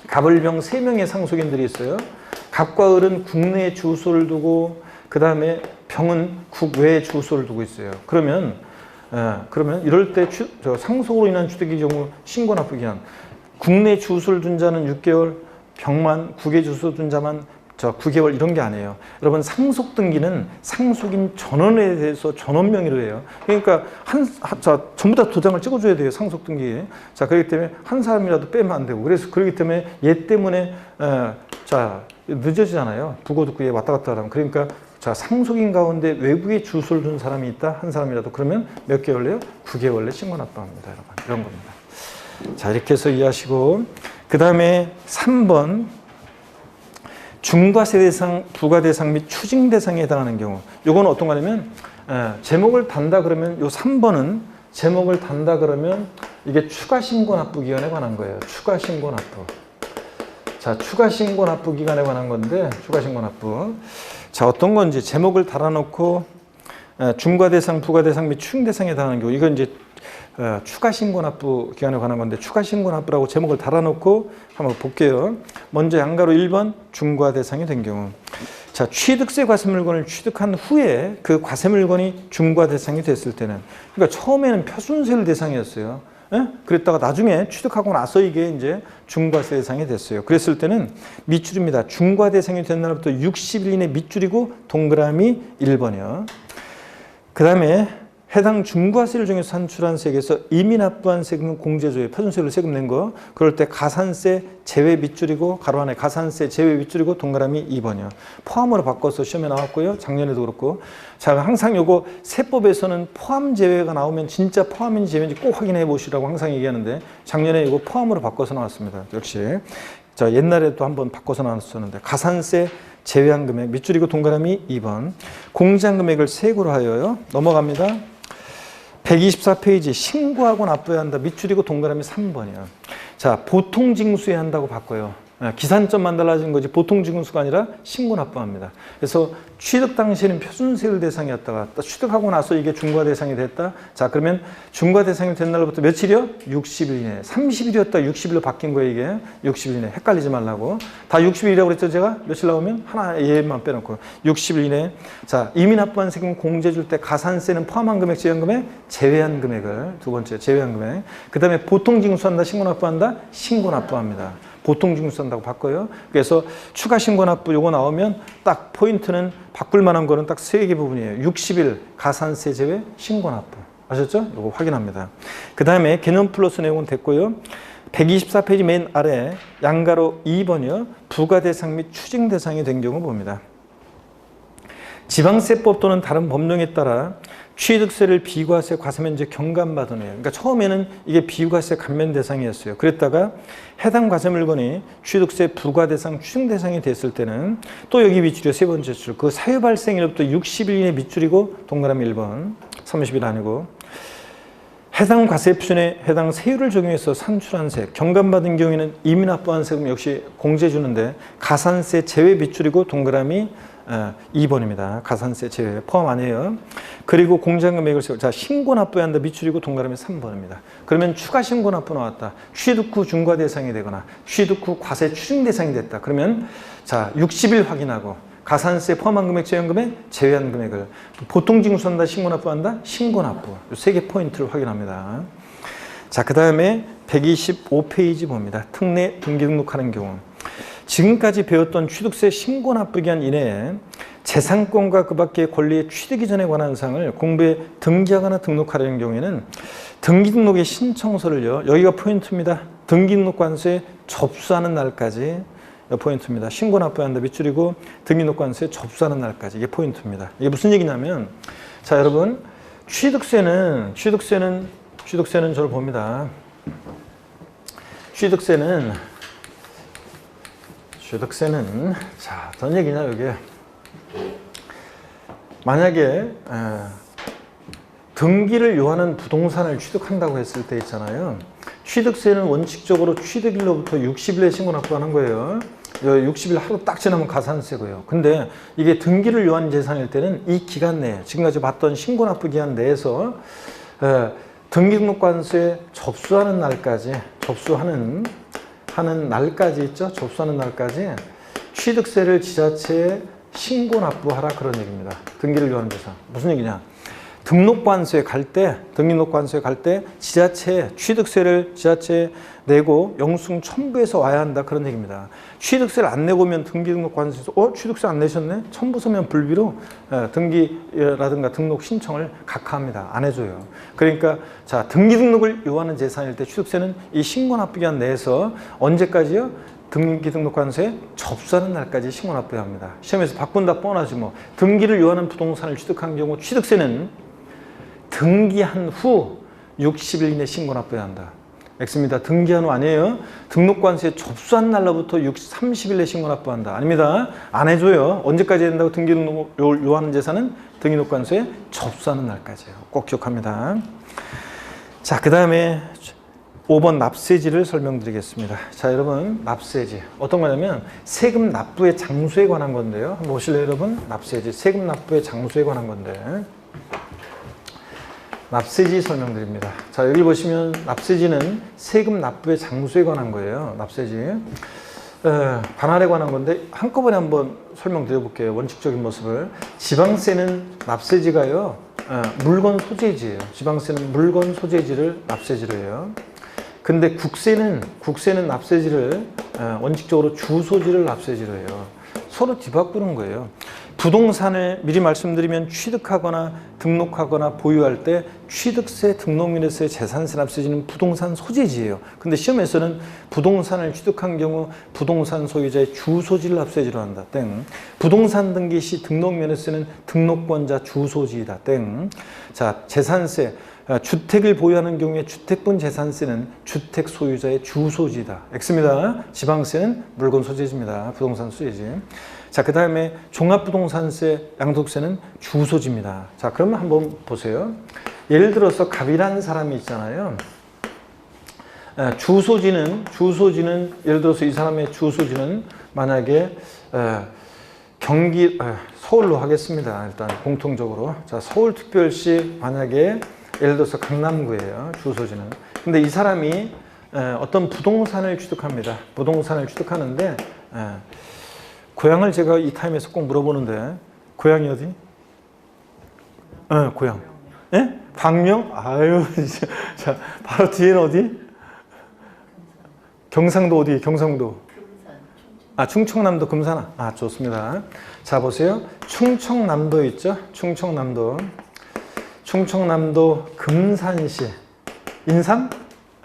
갑을병 3명의 상속인들이 있어요. 갑과 을은 국내에 주소를 두고 그 다음에 병은 국외에 주소를 두고 있어요. 그러면 이럴 때 상속으로 인한 취득의 경우 신고 납부 기한 국내 주소를 둔 자는 6개월, 병만 국외 주소 둔 자만 9개월 이런 게 아니에요. 여러분 상속 등기는 상속인 전원에 대해서 전원 명의로 해요. 그러니까 전부 다 도장을 찍어줘야 돼요. 상속 등기에. 자, 그렇기 때문에 한 사람이라도 빼면 안 되고 그래서 그렇기 때문에 얘 때문에 늦어지잖아요. 부고 듣고 얘 왔다 갔다 하면 그러니까 자, 상속인 가운데 외국에 주소를 둔 사람이 있다. 한 사람이라도 그러면 몇 개월 내요? 9개월 내 신고 납부합니다. 여러분. 이런 겁니다. 자, 이렇게 해서 이해하시고 그 다음에 3번 중과세 대상, 부과 대상 및 추징 대상에 해당하는 경우 요거는 어떤 거냐면 제목을 단다 그러면 요 3번은 제목을 단다 그러면 이게 추가신고 납부 기간에 관한 거예요. 추가신고 납부. 자, 추가신고 납부 기간에 관한 건데 추가신고 납부. 자, 어떤 건지 제목을 달아놓고 중과 대상, 부과 대상 및 추징 대상에 해당하는 경우 이건 이제 추가 신고 납부 기간에 관한 건데 추가 신고 납부라고 제목을 달아놓고 한번 볼게요. 먼저 양가로 1번 중과 대상이 된 경우 자, 취득세 과세 물건을 취득한 후에 그 과세 물건이 중과 대상이 됐을 때는 그러니까 처음에는 표준세율 대상이었어요. 그랬다가 나중에 취득하고 나서 이게 이제 중과세 대상이 됐어요. 그랬을 때는 밑줄입니다. 중과 대상이 된 날부터 60일 이내 밑줄이고 동그라미 1번이요. 그 다음에 해당 중과세를 중에서 산출한 세액에서 이미 납부한 세금은 공제조에 표준세율로 세금 낸 거. 그럴 때 가산세 제외 밑줄이고 가로 안에 가산세 제외 밑줄이고 동그라미 2번이요. 포함으로 바꿔서 시험에 나왔고요. 작년에도 그렇고. 자, 항상 요거 세법에서는 포함 제외가 나오면 진짜 포함인지 제외인지 꼭 확인해 보시라고 항상 얘기하는데 작년에 이거 포함으로 바꿔서 나왔습니다. 역시. 자, 옛날에도 한번 바꿔서 나왔었는데 가산세 제외한 금액 밑줄이고 동그라미 2번. 공제한 금액을 세액으로 하여요. 넘어갑니다. 124페이지 신고하고 납부해야 한다. 밑줄이고 동그라미 3번이야. 자, 보통 징수해야 한다고 바꿔요. 기산점만 달라진 거지 보통 징수가 아니라 신고 납부합니다. 그래서 취득 당시에는 표준세율 대상이었다가 취득하고 나서 이게 중과 대상이 됐다. 자, 그러면 중과 대상이 된 날부터 며칠이요? 60일 이내. 30일이었다 60일로 바뀐 거예요, 이게. 60일 이내. 헷갈리지 말라고. 다 60일이라고 그랬죠, 제가? 며칠 나오면? 하나 얘만 빼놓고. 60일 이내. 자, 이미 납부한 세금 공제 줄 때 가산세는 포함한 금액, 제외한 금액, 제외한 금액을 두 번째 제외한 금액. 그 다음에 보통 징수한다, 신고 납부한다, 신고 납부합니다. 보통 징수한다고 바꿔요. 그래서 추가 신고 납부 요거 나오면 딱 포인트는 바꿀 만한 거는 딱 세 개 부분이에요. 60일 가산세 제외 신고 납부. 아셨죠? 요거 확인합니다. 그 다음에 개념 플러스 내용은 됐고요. 124페이지 맨 아래 양가로 2번이요. 부과 대상 및 추징 대상이 된 경우 봅니다. 지방세법 또는 다른 법령에 따라 취득세를 비과세 과세면제 경감받은 후에, 그러니까 처음에는 이게 비과세 감면 대상이었어요. 그랬다가 해당 과세 물건이 취득세 부과 대상, 추징 대상이 됐을 때는 또 여기 밑줄이요. 세 번째 줄. 그 사유 발생일부터 60일 이내 밑줄이고 동그라미 1번. 30일 아니고. 해당 과세 표준에 해당 세율을 적용해서 산출한 세액, 경감받은 경우에는 이미 납부한 세금 역시 공제 주는데 가산세 제외 밑줄이고 동그라미 2번입니다. 가산세 제외 포함 아니에요. 그리고 공제한 금액을 자, 신고 납부해야 한다. 밑줄이고 동그라미 3번입니다. 그러면 추가 신고 납부 나왔다. 취득 후 중과 대상이 되거나 취득 후 과세 추징 대상이 됐다. 그러면 자, 60일 확인하고 가산세 포함한 금액, 제외한 금액, 제외한 금액을 보통 징수한다, 신고 납부한다, 신고 납부. 이 세 개 포인트를 확인합니다. 자, 그 다음에 125페이지 봅니다. 특례 등기 등록하는 경우. 지금까지 배웠던 취득세 신고 납부 기한 이내에 재산권과 그 밖의 권리의 취득 이전에 관한 사항을 공부에 등기하거나 등록하려는 경우에는 등기 등록의 신청서를요. 여기가 포인트입니다. 등기 등록 관서에 접수하는 날까지 포인트입니다. 신고 납부해야 한다 밑줄이고 등기 등록 관서에 접수하는 날까지 이게 포인트입니다. 이게 무슨 얘기냐면 자, 여러분 취득세는 저를 봅니다. 취득세는 자, 어떤 얘기냐 이게 만약에 등기를 요하는 부동산을 취득한다고 했을 때 있잖아요. 취득세는 원칙적으로 취득일로부터 60일에 신고 납부하는 거예요. 60일 하루 딱 지나면 가산세고요. 근데 이게 등기를 요한 재산일 때는 이 기간 내에 지금까지 봤던 신고 납부 기간 내에서 등기등록관서에 접수하는 날까지 하는 날까지 있죠. 접수하는 날까지 취득세를 지자체에 신고 납부하라 그런 얘기입니다. 등기를 요하는 재산. 무슨 얘기냐? 등록관서에 갈 때 지자체 취득세를 지자체에 내고 영수증 첨부해서 와야 한다 그런 얘기입니다. 취득세를 안 내고 오면 등기등록관서에서 취득세 안 내셨네? 첨부서면 불비로 등기라든가 등록 신청을 각하합니다. 안 해줘요. 그러니까 자, 등기등록을 요하는 재산일 때 취득세는 이 신고 납부기간 내에서 언제까지요? 등기등록관서에 접수하는 날까지 신고 납부해야 합니다. 시험에서 바꾼다 뻔하지 뭐. 등기를 요하는 부동산을 취득한 경우 취득세는 등기한 후 60일 이내 신고 납부해야 한다. X입니다. 등기한 후 아니에요. 등록관서에 접수한 날로부터 30일 내 신고 납부한다. 아닙니다. 안 해줘요. 언제까지 된다고 등기등록 요하는 재산은 등기등록관서에 접수하는 날까지예요. 꼭 기억합니다. 자, 그 다음에 5번 납세지를 설명드리겠습니다. 자, 여러분 납세지 어떤 거냐면 세금 납부의 장소에 관한 건데요. 한번 보실래요, 여러분? 납세지 세금 납부의 장소에 관한 건데 납세지 설명드립니다. 자, 여기 보시면 납세지는 세금 납부의 장소에 관한 거예요. 납세지 관할에 관한 건데 한꺼번에 한번 설명드려 볼게요. 원칙적인 모습을. 지방세는 납세지가요 물건 소재지예요. 지방세는 물건 소재지를 납세지로 해요. 근데 국세는 원칙적으로 주소지를 납세지로 해요. 서로 뒤바꾸는 거예요. 부동산을 미리 말씀드리면 취득하거나 등록하거나 보유할 때 취득세, 등록면허세, 재산세 납세지는 부동산 소재지예요. 근데 시험에서는 부동산을 취득한 경우 부동산 소유자의 주소지를 납세지로 한다. 땡. 부동산 등기 시 등록면허세는 등록권자 주소지이다. 땡. 자, 재산세. 주택을 보유하는 경우에 주택분 재산세는 주택 소유자의 주소지다. X입니다. 지방세는 물건 소재지입니다. 부동산 소재지. 자, 그 다음에 종합부동산세, 양도세는 주소지입니다. 자, 그러면 한번 보세요. 예를 들어서 갑이라는 사람이 있잖아요. 주소지는 예를 들어서 이 사람의 주소지는 만약에 서울로 하겠습니다. 일단 공통적으로. 자, 서울특별시 만약에 예를 들어서 강남구예요. 주소지는. 근데 이 사람이 어떤 부동산을 취득합니다. 부동산을 취득하는데 고향을 제가 이 타임에서 꼭 물어보는데 고향이 어디? 고향. 예? 광명? 아유, 자, 바로 뒤에는 어디? 경상도 어디? 경상도. 충청남도 금산. 좋습니다. 자, 보세요. 충청남도 있죠? 충청남도 금산시. 인삼?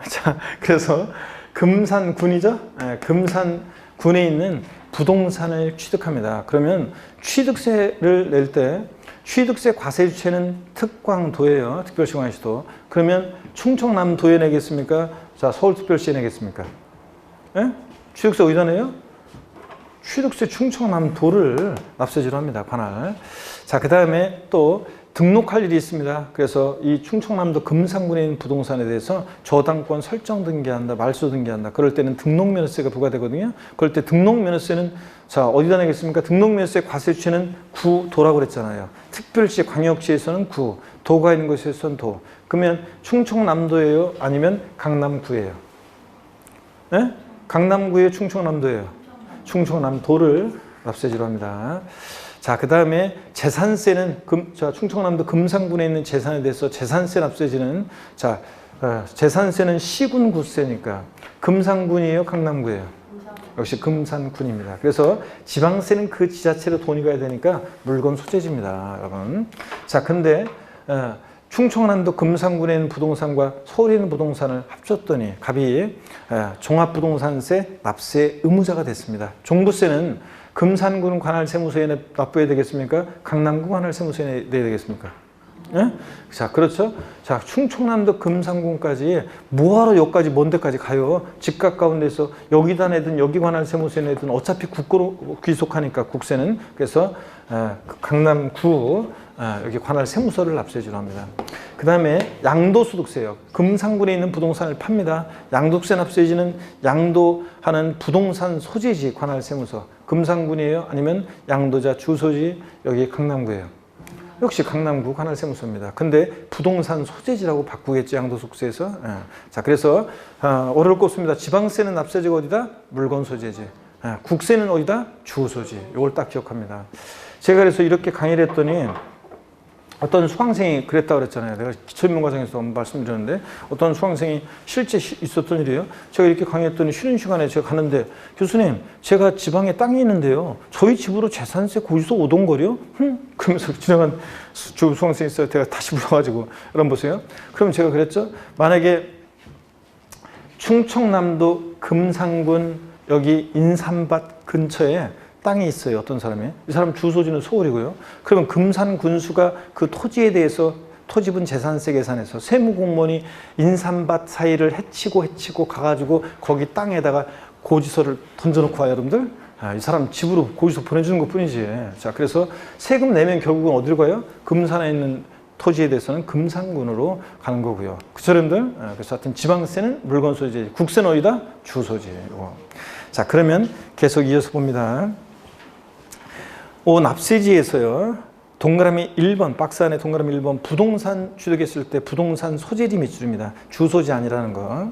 자, 그래서 금산군이죠? 금산군에 있는 부동산을 취득합니다. 그러면 취득세를 낼 때 취득세 과세 주체는 특광도예요. 특별시광역시도. 그러면 충청남도에 내겠습니까? 자, 서울특별시에 내겠습니까? 예? 취득세 어디다 내요? 취득세 충청남도를 납세지로 합니다. 관할. 자, 그 다음에 또 등록할 일이 있습니다. 그래서 이 충청남도 금산군에 있는 부동산에 대해서 저당권 설정 등기한다, 말소 등기한다. 그럴 때는 등록면허세가 부과되거든요. 그럴 때 등록면허세는 자, 어디다 내겠습니까? 등록면허세 과세 주체는 구도라고 그랬잖아요. 특별시, 광역시에서는 구, 도가 있는 곳에서는 도. 그러면 충청남도예요? 아니면 강남구예요? 네? 강남구예요? 충청남도예요? 충청남도를 납세지로 합니다. 자, 그 다음에 재산세는 충청남도 금산군에 있는 재산에 대해서 재산세 납세지는 재산세는 시군구세니까 금산군이에요, 강남구예요? 역시 금산군입니다. 그래서 지방세는 그 지자체로 돈이 가야 되니까 물건 소재지입니다, 여러분. 자, 근데 충청남도 금산군에 있는 부동산과 서울에 있는 부동산을 합쳤더니 갑이 종합부동산세 납세 의무자가 됐습니다. 종부세는 금산군 관할세무서에 납부해야 되겠습니까? 강남구 관할세무서에 내야 되겠습니까? 예? 자, 그렇죠? 자, 충청남도 금산군까지 뭐하러 여기까지 먼 데까지 가요? 집 가까운 데서 여기다 내든 여기 관할세무서에 내든 어차피 국고로 귀속하니까 국세는. 그래서 강남구 여기 관할세무서를 납세지로 합니다. 그 다음에 양도소득세요. 금산군에 있는 부동산을 팝니다. 양도세 납세지는 양도하는 부동산 소재지 관할세무서. 금산군이에요? 아니면 양도자 주소지 여기 강남구예요? 역시 강남구 관할세무서입니다. 근데 부동산 소재지라고 바꾸겠죠, 양도소득세에서. 자, 그래서 어려울 거 없습니다. 지방세는 납세지가 어디다? 물건 소재지. 국세는 어디다? 주소지. 이걸 딱 기억합니다. 제가 그래서 이렇게 강의를 했더니 어떤 수강생이 그랬다고 그랬잖아요. 내가 기초인문과정에서 말씀드렸는데 어떤 수강생이 실제 있었던 일이에요. 제가 이렇게 강의했더니 쉬는 시간에 제가 가는데 교수님, 제가 지방에 땅이 있는데요. 저희 집으로 재산세 고지서 오던 거요? 그러면서 지나간 수강생이 있어요. 제가 다시 불러가지고 여러분 보세요. 그럼 제가 그랬죠. 만약에 충청남도 금산군 여기 인삼밭 근처에 땅이 있어요. 어떤 사람이. 이 사람 주소지는 서울이고요. 그러면 금산 군수가 그 토지에 대해서 토지분 재산세 계산해서 세무공무원이 인삼밭 사이를 헤치고 가가지고 거기 땅에다가 고지서를 던져놓고 와요, 여러분들. 이 사람 집으로 고지서 보내주는 것 뿐이지. 자, 그래서 세금 내면 결국은 어디로 가요? 금산에 있는 토지에 대해서는 금산군으로 가는 거고요. 그쵸, 여러분들? 그래서 하여튼 지방세는 물건 소재, 국세는 어디다? 주소지. 자, 그러면 계속 이어서 봅니다. 납세지에서요. 동그라미 1번, 박스 안에 동그라미 1번 부동산 취득했을 때 부동산 소재지 밑줄입니다. 주소지 아니라는 거.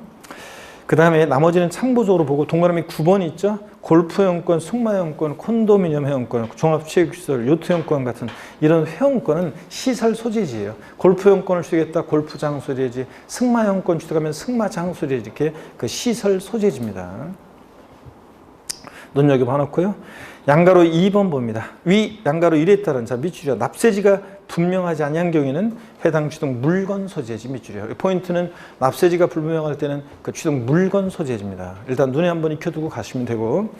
그 다음에 나머지는 참고적으로 보고 동그라미 9번 있죠. 골프회원권, 승마회원권, 콘도미니엄 회원권, 종합체육시설, 요트회원권 같은 이런 회원권은 시설 소재지예요. 골프회원권을 취득했다. 골프장 소재지. 승마회원권 취득하면 승마장 소재지. 이렇게 그 시설 소재지입니다. 눈여겨봐 놓고요. 양가로 2번 봅니다. 위 양가로 1에 따른 자 밑줄이요. 납세지가 분명하지 아니한 경우에는 해당 취득 물건 소재지 밑줄이요. 포인트는 납세지가 불분명할 때는 그 취득 물건 소재지입니다. 일단 눈에 한번 익혀두고 가시면 되고,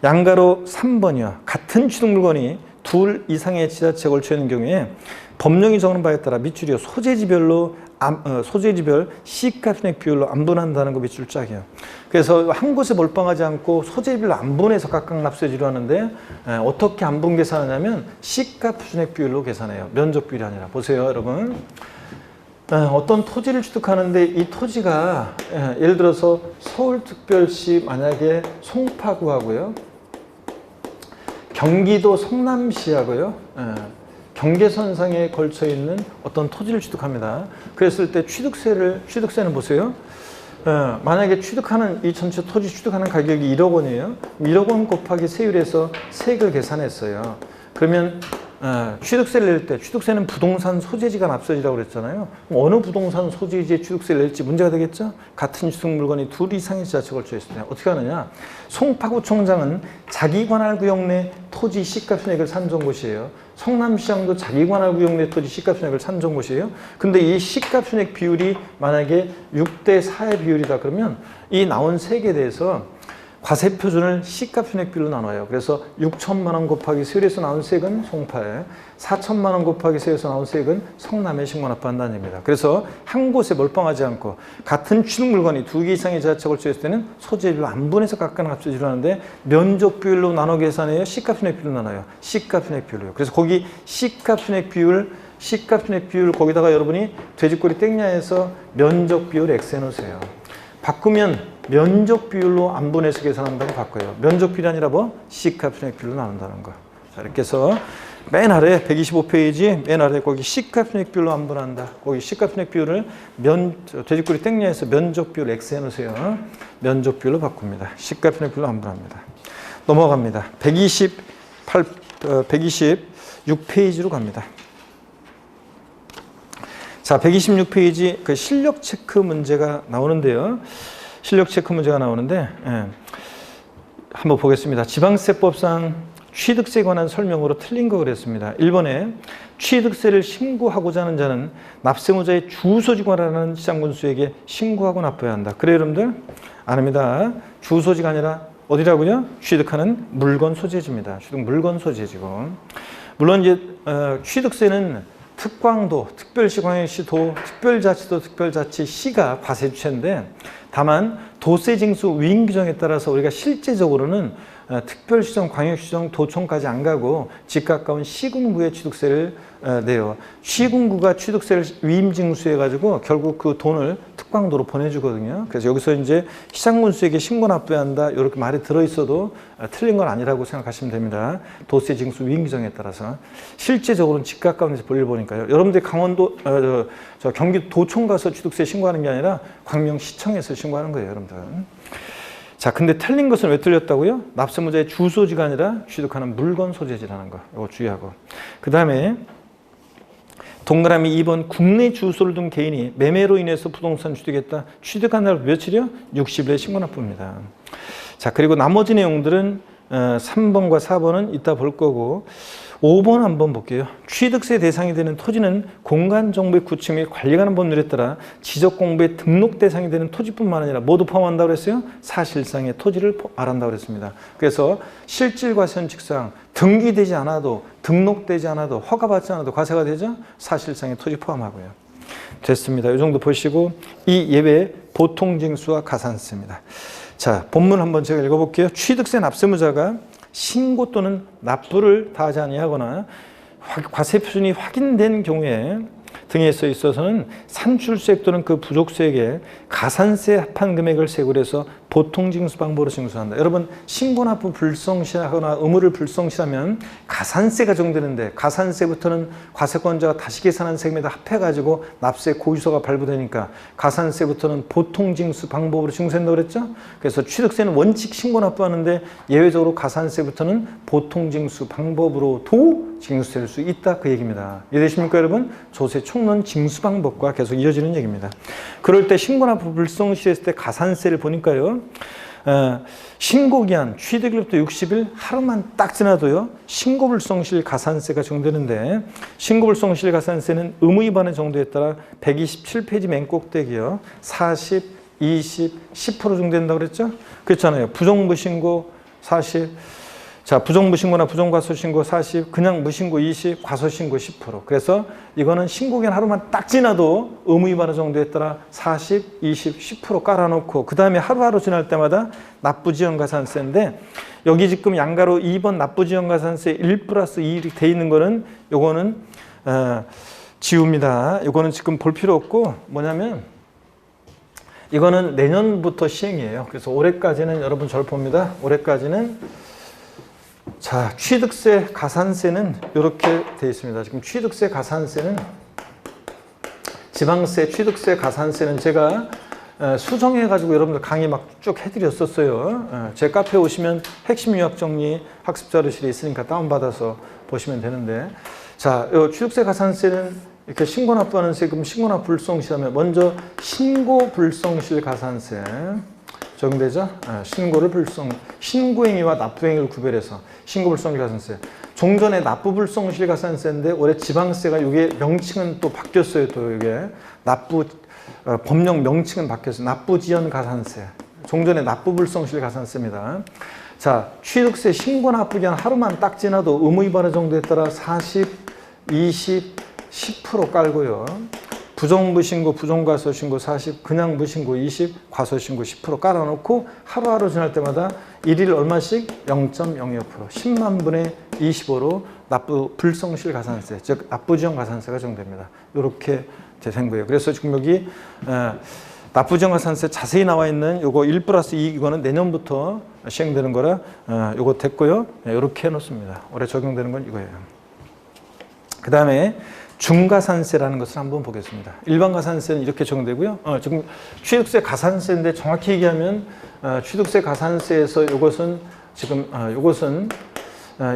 양가로 3번이요. 같은 취득 물건이 둘 이상의 지자체에 걸쳐 있는 경우에 법령이 정하는 바에 따라 밑줄이요. 소재지별 시가순액 비율로 안분한다는 거 밑줄 짝이에요. 그래서 한 곳에 몰빵하지 않고 소재지별로 안분해서 각각 납세지로 하는데, 어떻게 안분 계산하냐면 시가순액 비율로 계산해요. 면적 비율이 아니라. 보세요, 여러분. 어떤 토지를 취득하는데 이 토지가 예를 들어서 서울특별시 만약에 송파구하고요, 경기도 성남시하고요, 경계선상에 걸쳐 있는 어떤 토지를 취득합니다. 그랬을 때 취득세는 보세요. 만약에 취득하는 이 전체 토지 취득하는 가격이 1억 원이에요. 1억 원 곱하기 세율에서 세액을 계산했어요. 그러면 취득세를 낼 때, 취득세는 부동산 소재지가 납세지라고 그랬잖아요. 어느 부동산 소재지에 취득세를 낼지 문제가 되겠죠? 같은 취득 물건이 둘 이상의 지자체에 걸쳐 있을 때 어떻게 하느냐? 송파구청장은 자기 관할 구역 내 토지 시가순액을 산정 곳이에요. 성남시장도 자기 관할 구역 내 토지 시가순액을 산정 곳이에요. 근데 이 시가순액 비율이 만약에 6대 4의 비율이다 그러면 이 나온 세액에 대해서 과세 표준을 시가순액 비율로 나눠요. 그래서 6천만 원 곱하기 세율에서 나온 세액은 송파에, 4천만 원 곱하기 세율에서 나온 세액은 성남에 신고납부한다는 얘기입니다. 그래서 한 곳에 몰빵하지 않고 같은 취득 물건이 2개 이상의 지자체에 걸쳐 있을 때는 소재비율로 안분해서 각각 납세지로 하는데, 면적 비율로 나눠 계산해요? 시가순액 비율로 나눠요? 시가순액 비율로요. 그래서 거기 시가순액 비율 거기다가 여러분이 돼지꼬리 땡냐에서 면적 비율 X 해놓으세요. 바꾸면 면적 비율로 안분해서 계산한다고 바꿔요. 면적 비율이 아니라 뭐? 시가순액 비율로 나눈다는 거. 자, 이렇게 해서 맨 아래 125페이지 맨 아래 거기 시가순액 비율로 안분한다. 거기 시가순액 비율을 돼지꼬리 땡냐에서 면적 비율 X 해놓으세요. 면적 비율로 바꿉니다. 시가순액 비율로 안분합니다. 넘어갑니다. 126페이지로 갑니다. 자, 126페이지 그 실력 체크 문제가 나오는데요. 한번 보겠습니다. 지방세법상 취득세에 관한 설명으로 틀린 거 그랬습니다. 1번에 취득세를 신고하고자 하는 자는 납세무자의 주소지가 관한 시장군수에게 신고하고 납부해야 한다. 그래요, 여러분들? 아닙니다. 주소지가 아니라 어디라고요? 취득하는 물건 소재지입니다. 취득 물건 소재지고. 물론 이제 취득세는 특광도, 특별시, 광역시도, 특별자치도, 특별자치시가 과세 주체인데, 다만 도세 징수 위임 규정에 따라서 우리가 실제적으로는 특별시정, 광역시정, 도청까지 안 가고 집 가까운 시군구에 취득세를 내요. 시군구가 취득세를 위임 징수해가지고 결국 그 돈을 특광도로 보내주거든요. 그래서 여기서 이제 시장군수에게 신고 납부해야 한다 이렇게 말이 들어있어도 틀린 건 아니라고 생각하시면 됩니다. 도세 징수 위임 규정에 따라서 실제적으로는 집 가까운 데서 볼일 보니까요. 여러분들이 강원도 경기도 도청 가서 취득세 신고하는 게 아니라 광명시청에서 신고하는 거예요, 여러분들. 자, 근데 틀린 것은 왜 틀렸다고요? 납세무자의 주소지가 아니라 취득하는 물건 소재지라는 거. 이거 주의하고. 그 다음에 동그라미 2번 국내 주소를 둔 개인이 매매로 인해서 부동산 취득했다. 취득한 날 며칠이요? 60일에 신고납부입니다. 자, 그리고 나머지 내용들은 3번과 4번은 이따 볼 거고 5번 한번 볼게요. 취득세 대상이 되는 토지는 공간정보의 구축 및 관리하는 법률에 따라 지적공부의 등록 대상이 되는 토지뿐만 아니라 모두 포함한다고 그랬어요? 사실상의 토지를 말한다고 그랬습니다. 그래서 실질과 현칙상 등기되지 않아도 등록되지 않아도 허가받지 않아도 과세가 되죠? 사실상의 토지 포함하고요. 됐습니다. 이 정도 보시고 이 예외 보통징수와 가산세입니다. 자, 본문 한번 제가 읽어볼게요. 취득세 납세무자가 신고 또는 납부를 다하지 아니하거나 과세 표준이 확인된 경우에 등에 써 있어서는 산출세액 또는 그 부족세액에 가산세 합한 금액을 세고를 해서 보통징수 방법으로 징수한다. 여러분 신고납부 불성실하거나 의무를 불성실하면 가산세가 적용되는데 가산세부터는 과세권자가 다시 계산한 세금에다 합해가지고 납세 고유서가 발부되니까 가산세부터는 보통징수 방법으로 징수한다고 그랬죠? 그래서 취득세는 원칙 신고납부하는데 예외적으로 가산세부터는 보통징수 방법으로도 징수될 수 있다 그 얘기입니다. 이해되십니까 여러분? 조세 총론 징수 방법과 계속 이어지는 얘기입니다. 그럴 때 신고납부 불성실했을 때 가산세를 보니까요. 신고기한 취득일부터 60일 하루만 딱 지나도요 신고불성실 가산세가 적용되는데 신고불성실 가산세는 의무위반의 정도에 따라 127페이지 맨 꼭대기요 40, 20, 10% 적용된다고 그랬죠? 그렇잖아요. 부정무신고 40, 자 부정무신고나 부정과소신고 40, 그냥 무신고 20, 과소신고 10%. 그래서 이거는 신고기한 하루만 딱 지나도 의무위반의 정도에 따라 40, 20, 10% 깔아놓고 그 다음에 하루하루 지날 때마다 납부지연가산세인데 여기 지금 양가로 2번 납부지연가산세 1+2 돼 있는 거는 요거는 지웁니다. 요거는 지금 볼 필요 없고 뭐냐면 이거는 내년부터 시행이에요. 그래서 올해까지는 여러분 절 봅니다. 올해까지는 자, 취득세 가산세는 이렇게 되어 있습니다. 지금 취득세 가산세는 지방세 취득세 가산세는 제가 수정해 가지고 여러분들 강의 막 쭉 해드렸었어요. 제 카페에 오시면 핵심 요약 정리 학습 자료실에 있으니까 다운받아서 보시면 되는데 자, 이 취득세 가산세는 이렇게 신고 납부하는 세금 신고 납부 불성실하면 먼저 신고 불성실 가산세 적용되죠? 신고를 신고행위와 납부행위를 구별해서 신고불성실 가산세. 종전에 납부불성실 가산세인데 올해 지방세가 이게 명칭은 또 바뀌었어요. 또 이게 법령 명칭은 바뀌었어요. 납부지연 가산세. 종전에 납부불성실 가산세입니다. 자, 취득세 신고 납부기한 하루만 딱 지나도 의무위반의 정도에 따라 40, 20, 10% 깔고요. 부정무신고, 부정과소신고 40, 그냥 무신고 20, 과소신고 10% 깔아놓고 하루하루 지날 때마다 일일 얼마씩 0.02%, 10만 분의 25로 납부 불성실 가산세, 즉 납부지연 가산세가 적용됩니다. 이렇게 된 거예요. 그래서 지금 여기 납부지연 가산세 자세히 나와 있는 요거 1+2 이거는 내년부터 시행되는 거라 요거 됐고요. 이렇게 해놓습니다. 올해 적용되는 건 이거예요. 그 다음에 중가산세라는 것을 한번 보겠습니다. 일반 가산세는 이렇게 적용되고요. 지금 취득세 가산세인데 정확히 얘기하면 취득세 가산세에서 이것은 지금 이것은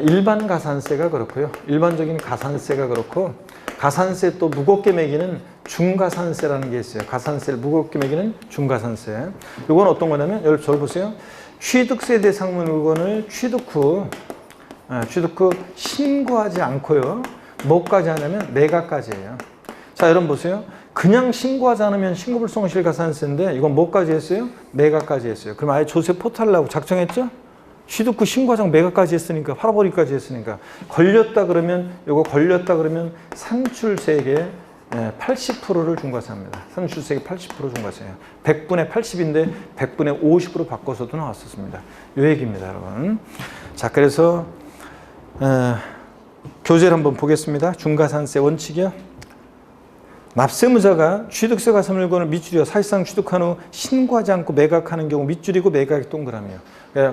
일반 가산세가 그렇고요. 일반적인 가산세가 그렇고 가산세 또 무겁게 매기는 중가산세라는 게 있어요. 가산세를 무겁게 매기는 중가산세. 이건 어떤 거냐면 여러분 저 보세요. 취득세 대상 물건을 취득 후 신고하지 않고요. 뭐까지 하냐면 매각까지예요. 자, 여러분 보세요. 그냥 신고하지 않으면 신고불성실 가산세인데 이건 뭐까지 했어요? 매각까지 했어요. 그럼 아예 조세 포탈라고 작정했죠? 취득 후 신고하자고 매각까지 했으니까 팔아버리기까지 했으니까 걸렸다 그러면 산출세액의 80%를 중과세합니다. 산출세액 80% 중과세예요. 100분의 80인데 100분의 50으로 바꿔서도 나왔었습니다. 이 얘기입니다, 여러분. 자, 그래서 교재를 한번 보겠습니다. 중가산세 원칙이요. 납세무자가 취득세 가산 물건을 밑줄이어 사실상 취득한 후 신고하지 않고 매각하는 경우 밑줄이고 매각이 동그라미요.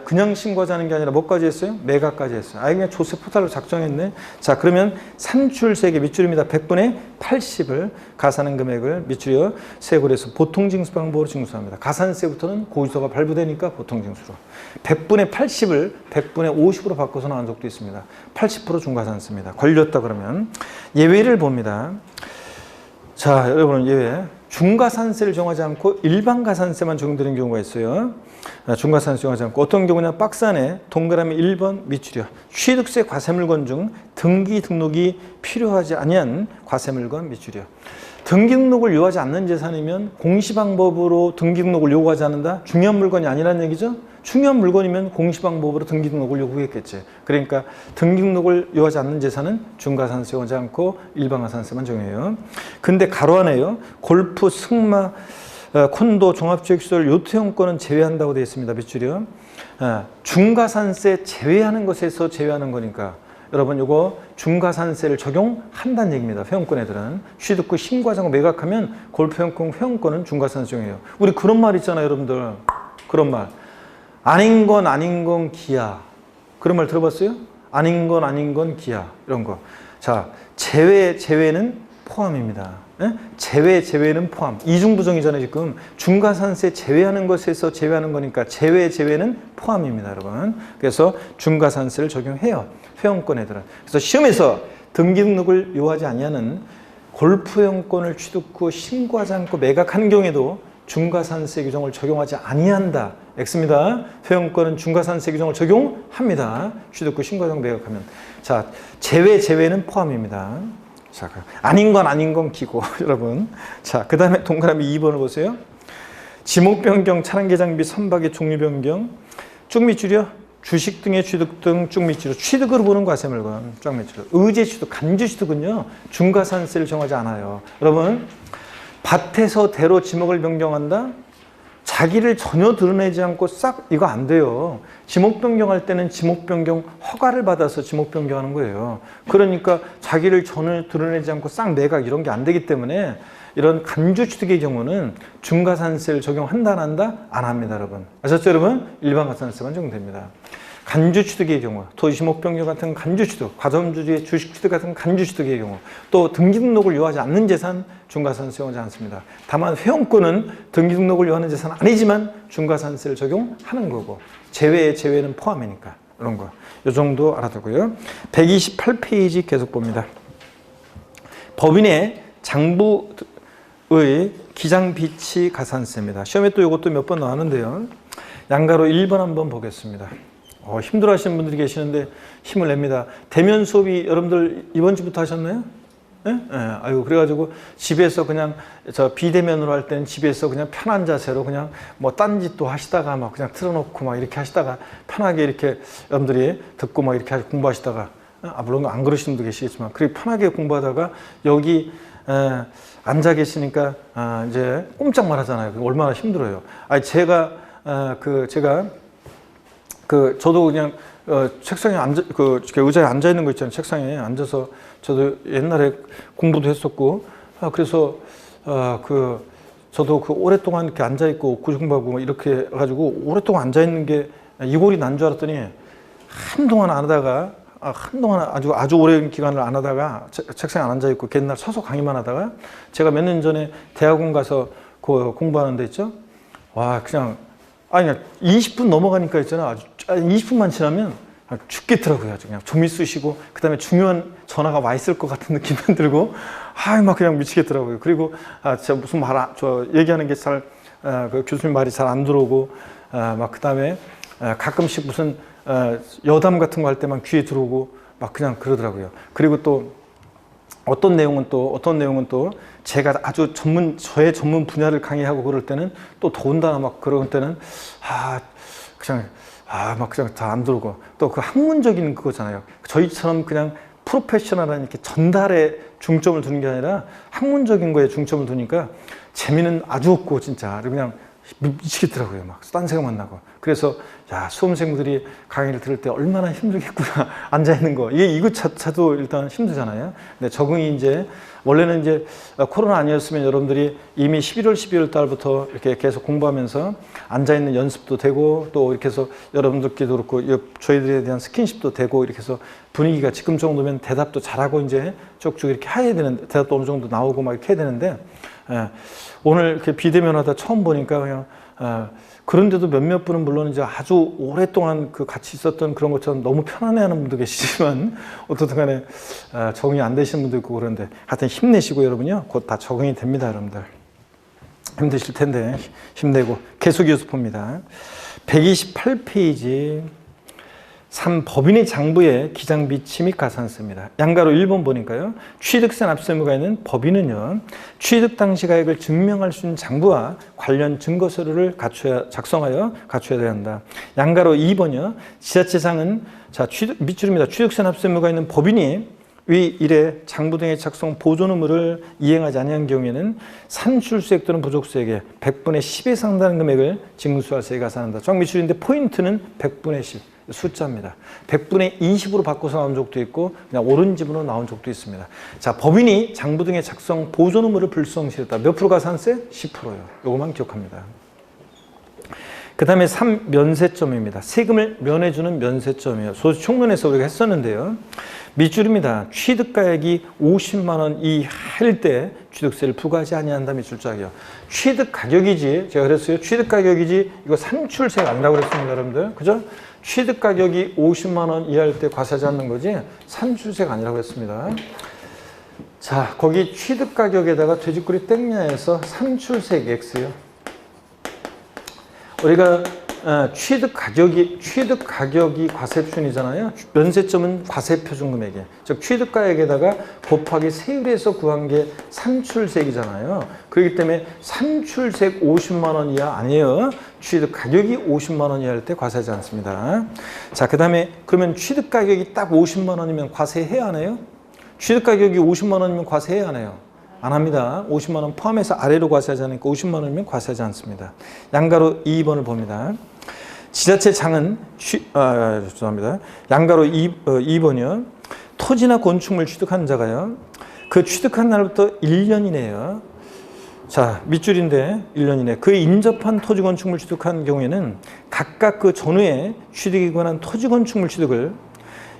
그냥 신고하지 않은 게 아니라 뭐까지 했어요? 매각까지 했어요. 그냥 조세 포탈로 작정했네. 자, 그러면 산출세액의 밑줄입니다. 100분의 80을 가산한 금액을 밑줄이어 세액을 해서 보통징수 방법으로 징수합니다. 가산세부터는 고지서가 발부되니까 보통징수로. 100분의 80을 100분의 50으로 바꿔서 나온 적도 있습니다. 80% 중가산세입니다. 걸렸다 그러면 예외를 봅니다. 자, 여러분 예외. 중가산세를 정하지 않고 일반 가산세만 적용되는 경우가 있어요. 중가산세 정하지 않고 어떤 경우냐 박스 안에 동그라미 1번 밑줄이요. 취득세 과세물건 중 등기 등록이 필요하지 아니한 과세물건 밑줄이요. 등기 등록을 요하지 않는 재산이면 공시방법으로 등기 등록을 요구하지 않는다? 중요한 물건이 아니라는 얘기죠? 중요한 물건이면 공시방법으로 등기 등록을 요구했겠지. 그러니까 등기 등록을 요하지 않는 재산은 중가산세 요하지 않고 일반가산세만 적용해요. 근데 가로 안에요. 골프, 승마, 콘도, 종합주택시설, 요트용권은 제외한다고 되어 있습니다. 밑줄이요. 중가산세 제외하는 것에서 제외하는 거니까 여러분 이거 중가산세를 적용한다는 얘기입니다. 회원권 애들은. 취득 후 신고하자고 매각하면 골프회원권 회원권은 중가산세 적용해요. 우리 그런 말 있잖아요, 여러분들. 그런 말. 아닌 건 기야. 그런 말 들어봤어요? 아닌 건 기야. 이런 거. 자, 제외는 포함입니다. 예? 제외는 포함. 이중부정이잖아요, 지금. 중가산세 제외하는 것에서 제외하는 거니까 제외는 포함입니다, 여러분. 그래서 중가산세를 적용해요. 회원권 애들은. 그래서 시험에서 등기 등록을 요하지 아니하는 골프회원권을 취득 후 신고하지 않고 매각하는 경우에도 중가산세 규정을 적용하지 아니한다. X입니다. 회원권은 중과산세 규정을 적용합니다. 취득후 신고정 매각하면. 자, 제외는 포함입니다. 자, 아닌 건 기고, 여러분. 자, 그 다음에 동그라미 2번을 보세요. 지목 변경, 차량 개장 및 선박의 종류 변경, 쭉 밑줄이요. 주식 등의 취득 등 쭉 밑줄로 취득으로 보는 과세물건 쭉 밑줄로. 의제 취득, 간주 취득은요 중과산세를 정하지 않아요. 여러분, 밭에서 대로 지목을 변경한다. 자기를 전혀 드러내지 않고 싹 이거 안 돼요. 지목 변경할 때는 지목 변경 허가를 받아서 지목 변경하는 거예요. 그러니까 자기를 전혀 드러내지 않고 싹 매각 이런 게 안 되기 때문에 이런 간주 취득의 경우는 중과산세를 적용한다 안 한다? 안 합니다, 여러분. 아셨죠, 여러분? 일반 과산세만 적용됩니다. 간주 취득의 경우, 도시목 변경 같은 간주 취득, 과점주주의 주식 취득 같은 간주 취득의 경우, 또 등기 등록을 요하지 않는 재산 중과산세 적용하지 않습니다. 다만 회원권은 등기 등록을 요하는 재산 아니지만 중과산세를 적용하는 거고, 제외는 포함이니까 이런 거. 이 정도 알아두고요. 128페이지 계속 봅니다. 법인의 장부의 기장비치 가산세입니다. 시험에 또 이것도 몇 번 나왔는데요. 양가로 1번 한번 보겠습니다. 힘들어 하시는 분들이 계시는데 힘을 냅니다. 대면 수업이 여러분들 이번 주부터 하셨나요? 예? 예. 아유, 그래가지고 집에서 그냥 비대면으로 할 때는 집에서 그냥 편한 자세로 그냥 뭐 딴짓도 하시다가 막 그냥 틀어놓고 막 이렇게 하시다가 편하게 이렇게 여러분들이 듣고 막 이렇게 공부하시다가 물론 안 그러시는 분도 계시겠지만 그렇게 편하게 공부하다가 여기 앉아 계시니까 이제 꼼짝만 하잖아요. 얼마나 힘들어요. 제가 저도 그냥 책상에 의자에 앉아 있는 거 있잖아요. 책상에 앉아서 저도 옛날에 공부도 했었고 그래서 저도 오랫동안 이렇게 앉아 있고 구중하고 이렇게 해가지고 오랫동안 앉아 있는 게 이골이 난 줄 알았더니 한동안 안 하다가 한동안 아주 오랜 기간을 안 하다가 책상에 안 앉아 있고 옛날 서서 강의만 하다가 제가 몇 년 전에 대학원 가서 공부하는 데 있죠. 와, 그냥 20분 넘어가니까 있잖아. 20분만 지나면 죽겠더라고요. 아주 그냥 좀이 쑤시고 그다음에 중요한 전화가 와 있을 것 같은 느낌이 들고 막 그냥 미치겠더라고요. 그리고 제가 무슨 얘기하는 게 그 교수님 말이 잘 안 들어오고 막 그다음에 가끔씩 무슨 여담 같은 거 할 때만 귀에 들어오고 막 그냥 그러더라고요. 그리고 또 어떤 내용은 또 제가 아주 저의 전문 분야를 강의하고 그럴 때는 또 더군다나 막 그럴 때는 막 그냥 다 안 들어오고 또 그 학문적인 그거잖아요. 저희처럼 그냥 프로페셔널한 이렇게 전달에 중점을 두는 게 아니라 학문적인 거에 중점을 두니까 재미는 아주 없고 진짜 그냥 미치겠더라고요. 막 딴 생각만 나고. 그래서 수험생들이 강의를 들을 때 얼마나 힘들겠구나 앉아 있는 거. 이것자체도 일단 힘들잖아요. 근데 적응이 원래는 이제 코로나 아니었으면 여러분들이 이미 11월, 12월 달부터 이렇게 계속 공부하면서 앉아 있는 연습도 되고 또 이렇게 해서 여러분들께도 그렇고 저희들에 대한 스킨십도 되고 이렇게 해서 분위기가 지금 정도면 대답도 잘하고 이제 쭉쭉 이렇게 해야 되는 대답도 어느 정도 나오고 막 이렇게 해야 되는데 오늘 이렇게 비대면하다 처음 보니까 그냥 그런데도 몇몇 분은 물론 이제 아주 오랫동안 같이 있었던 그런 것처럼 너무 편안해하는 분도 계시지만 어떻든 간에 적응이 안 되시는 분도 있고 그런데 하여튼 힘내시고 여러분요 곧 다 적응이 됩니다. 여러분들 힘드실 텐데 힘내고 계속 연습합니다. 128페이지 3. 법인의 장부의 기장비치 및 가산세입니다. 양가로 1번 보니까요. 취득세 납세 의무가 있는 법인은요. 취득 당시 가액을 증명할 수 있는 장부와 관련 증거서류를 작성하여 갖춰야 한다. 양가로 2번이요. 지자체상은 밑줄입니다. 취득세 납세 의무가 있는 법인이 위 일에 장부 등의 작성 보존 의무를 이행하지 아니한 경우에는 산출수액 또는 부족수액의 100분의 10에 상당한 금액을 징수할세에 가산한다. 정 밑줄인데 포인트는 100분의 10. 숫자입니다. 100분의 20으로 바꿔서 나온 적도 있고 그냥 옳은 지분으로 나온 적도 있습니다. 자, 법인이 장부 등의 작성 보존 의무를 불성실했다. 몇 프로 가산세? 10%요. 요것만 기억합니다. 그 다음에 3. 면세점입니다. 세금을 면해주는 면세점이에요. 소득총론에서 우리가 했었는데요. 밑줄입니다. 취득가액이 50만 원 이하일 때 취득세를 부과하지 아니한다. 밑줄짝이요. 취득가격이지. 제가 그랬어요. 취득가격이지. 이거 산출세가 아니라고 그랬습니다. 여러분들. 그죠? 취득가격이 50만 원 이하일 때 과세하지 않는 거지 산출세가 아니라고 했습니다. 자, 거기 취득가격에다가 돼지꼬리 땡냐에서 산출세 X요. 우리가 취득 가격이 과세표준이잖아요. 면세점은 과세표준금액이. 즉 취득가액에다가 곱하기 세율에서 구한 게 산출세액이잖아요. 그렇기 때문에 산출세액 50만 원 이하 아니에요. 취득 가격이 50만 원 이하일 때 과세하지 않습니다. 자, 그다음에 그러면 취득 가격이 딱 50만 원이면 과세해야 하나요? 취득 가격이 50만 원이면 과세해야 하나요? 안 합니다. 50만 원 포함해서 아래로 과세하지 않으니까 50만 원이면 과세하지 않습니다. 양가로 2번을 봅니다. 지자체 장은 죄송합니다. 양가로 2번이요. 토지나 건축물 취득한 자가요. 그 취득한 날부터 1년이네요. 자, 밑줄인데 1년 이내 그 인접한 토지 건축물 취득한 경우에는 각각 그 전후에 취득에 관한 토지 건축물 취득을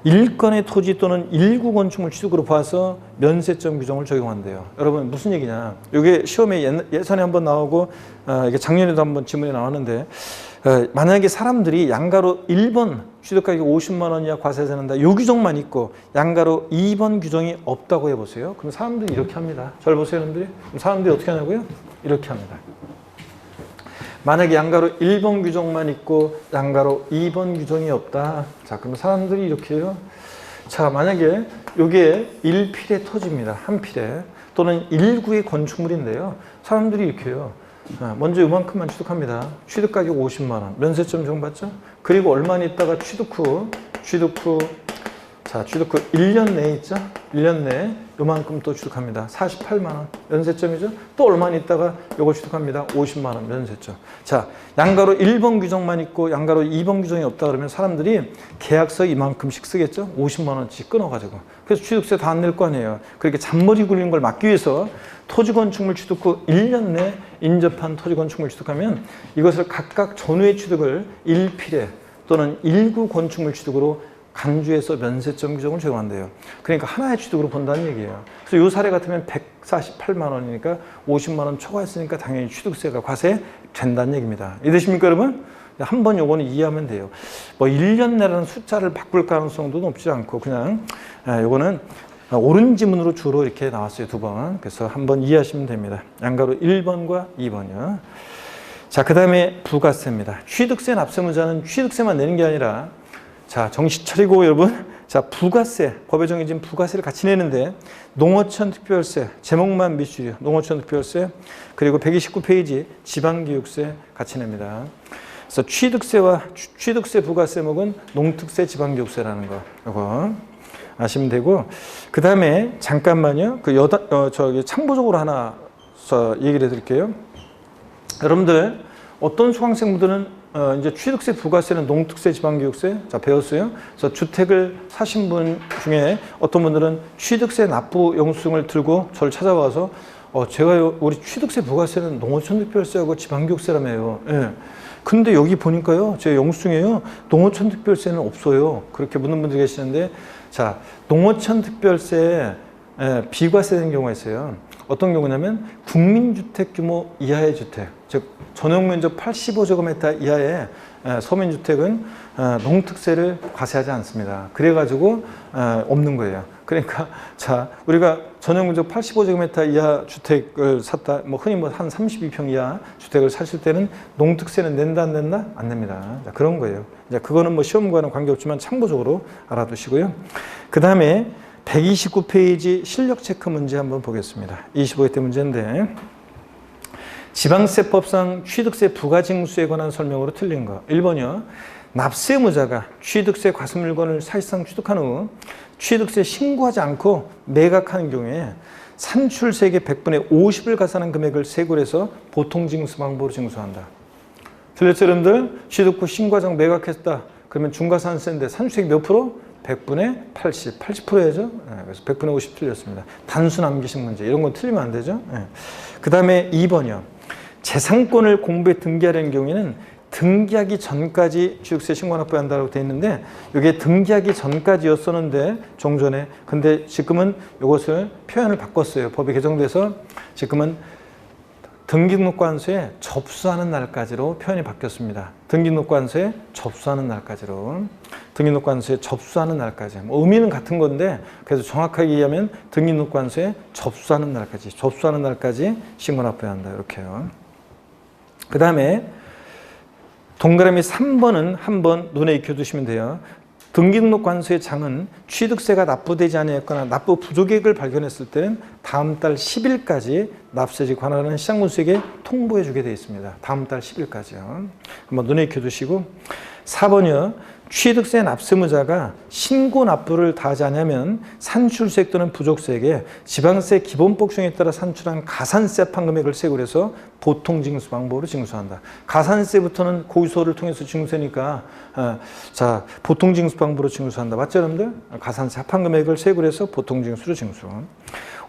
일건의 토지 또는 일구 건축물 취득으로 봐서 면세점 규정을 적용한대요. 여러분 무슨 얘기냐? 이게 시험에 예전에 한번 나오고 이게 작년에도 한번 지문에 나왔는데 만약에 사람들이 양가로 1번 취득가격 50만 원 이하 과세하지 않는다. 이 규정만 있고 양가로 2번 규정이 없다고 해보세요. 그럼 사람들이 이렇게 합니다. 잘 보세요, 여러분들이. 그럼 사람들이 어떻게 하냐고요? 이렇게 합니다. 만약에 양가로 1번 규정만 있고 양가로 2번 규정이 없다. 자, 그럼 사람들이 이렇게 해요. 자, 만약에 이게 1필의 토지입니다. 한 필에. 또는 1구의 건축물인데요. 사람들이 이렇게 해요. 먼저 이만큼만 취득합니다. 취득가격 50만 원. 면세점 적용받죠? 그리고 얼마 있다가 취득 후 자, 취득 후 1년 내에 있죠? 1년 내에 요만큼 또 취득합니다. 48만 원 면세점이죠? 또 얼마 있다가 요거 취득합니다. 50만 원 면세점. 자, 양가로 1번 규정만 있고 양가로 2번 규정이 없다 그러면 사람들이 계약서 이만큼씩 쓰겠죠? 50만 원씩 끊어가지고. 그래서 취득세 다 안 낼 거 아니에요. 그렇게 잔머리 굴리는 걸 막기 위해서 토지 건축물 취득 후 1년 내 인접한 토지 건축물 취득하면 이것을 각각 전후의 취득을 1필에 또는 1구 건축물 취득으로 간주해서 면세점 규정을 적용한대요. 그러니까 하나의 취득으로 본다는 얘기예요. 그래서 이 사례 같으면 148만 원이니까 50만 원 초과했으니까 당연히 취득세가 과세된다는 얘기입니다. 이해되십니까, 여러분? 한번 요거는 이해하면 돼요. 뭐 1년 내라는 숫자를 바꿀 가능성도 높지 않고 그냥 요거는 옳은 지문으로 주로 이렇게 나왔어요. 2번. 그래서 한번 이해하시면 됩니다. 양가로 1번과 2번이요. 자, 그 다음에 부가세입니다. 취득세 납세무자는 취득세만 내는 게 아니라 자, 정신 차리고 여러분. 자, 부가세, 법에 정해진 부가세를 같이 내는데 농어촌 특별세, 제목만 밑줄이요. 농어촌 특별세, 그리고 129페이지 지방교육세 같이 냅니다. 그래서 취득세 부가세목은 농특세 지방교육세라는 거. 이거 아시면 되고, 그 다음에 잠깐만요. 저기 참고적으로 하나 얘기를 해드릴게요. 여러분들 어떤 수강생분들은 이제 취득세 부가세는 농특세 지방교육세 자 배웠어요. 그래서 주택을 사신 분 중에 어떤 분들은 취득세 납부 영수증을 들고 저를 찾아와서 제가 우리 취득세 부가세는 농어촌 특별세하고 지방교육세라며요. 예. 근데 여기 보니까요 제 영수증에요 농어촌 특별세는 없어요. 그렇게 묻는 분들이 계시는데 자 농어촌 특별세 비과세된 경우가 있어요. 어떤 경우냐면 국민주택 규모 이하의 주택, 즉 전용면적 85제곱미터 이하의 서민주택은 농특세를 과세하지 않습니다. 그래가지고 없는 거예요. 그러니까 자 우리가 전용면적 85제곱미터 이하 주택을 샀다, 뭐 흔히 뭐 한 32평 이하 주택을 사실 때는 농특세는 낸다 안 낸다? 안 냅니다. 자, 그런 거예요. 이제 그거는 뭐 시험과는 관계없지만 참고적으로 알아두시고요. 그 다음에 129페이지 실력 체크 문제 한번 보겠습니다. 25회 때 문제인데 지방세법상 취득세 부가징수에 관한 설명으로 틀린 거. 1번이요. 납세무자가 취득세 과세물건을 사실상 취득한 후 취득세 신고하지 않고 매각하는 경우에 산출세액의 100분의 50을 가산한 금액을 세고를 해서 보통징수 방법으로 징수한다. 틀렸죠, 여러분들? 취득 후 신고하지 않고 매각했다. 그러면 중과산세인데 산출세액 몇 프로? 100분의 80, 80%죠. 그래서 100분의 50 틀렸습니다. 단순 암기식 문제, 이런 건 틀리면 안 되죠. 그 다음에 2번이요. 재산권을 공부에 등기하려는 경우에는 등기하기 전까지 취득세 신고 납부해야 한다고 되어 있는데 이게 등기하기 전까지였었는데 종전에 근데 지금은 이것을 표현을 바꿨어요. 법이 개정돼서 지금은 등기등록관서에 접수하는 날까지로 표현이 바뀌었습니다. 등기등록관서에 접수하는 날까지로. 등기등록관서에 접수하는 날까지. 뭐 의미는 같은 건데 그래서 정확하게 이해하면 등기등록관서에 접수하는 날까지 신고 납부해야 한다. 이렇게요. 그 다음에 동그라미 3번은 한번 눈에 익혀두시면 돼요. 등기등록관서의 장은 취득세가 납부되지 아니했거나 납부 부족액을 발견했을 때는 다음 달 10일까지 납세지 관할하는 시장군수에게 통보해 주게 되어 있습니다. 다음 달 10일까지요. 한번 눈에 익혀두시고 4번이요. 취득세 납세무자가 신고 납부를 다하지 않으면 산출세액 또는 부족세액에 지방세 기본법규정에 따라 산출한 가산세 합한 금액을 세고를 해서 보통징수 방법으로 징수한다. 가산세부터는 고유소를 통해서 징수니까 자 보통징수 방법으로 징수한다. 맞죠 여러분들? 가산세 합한 금액을 세고를 해서 보통징수로 징수.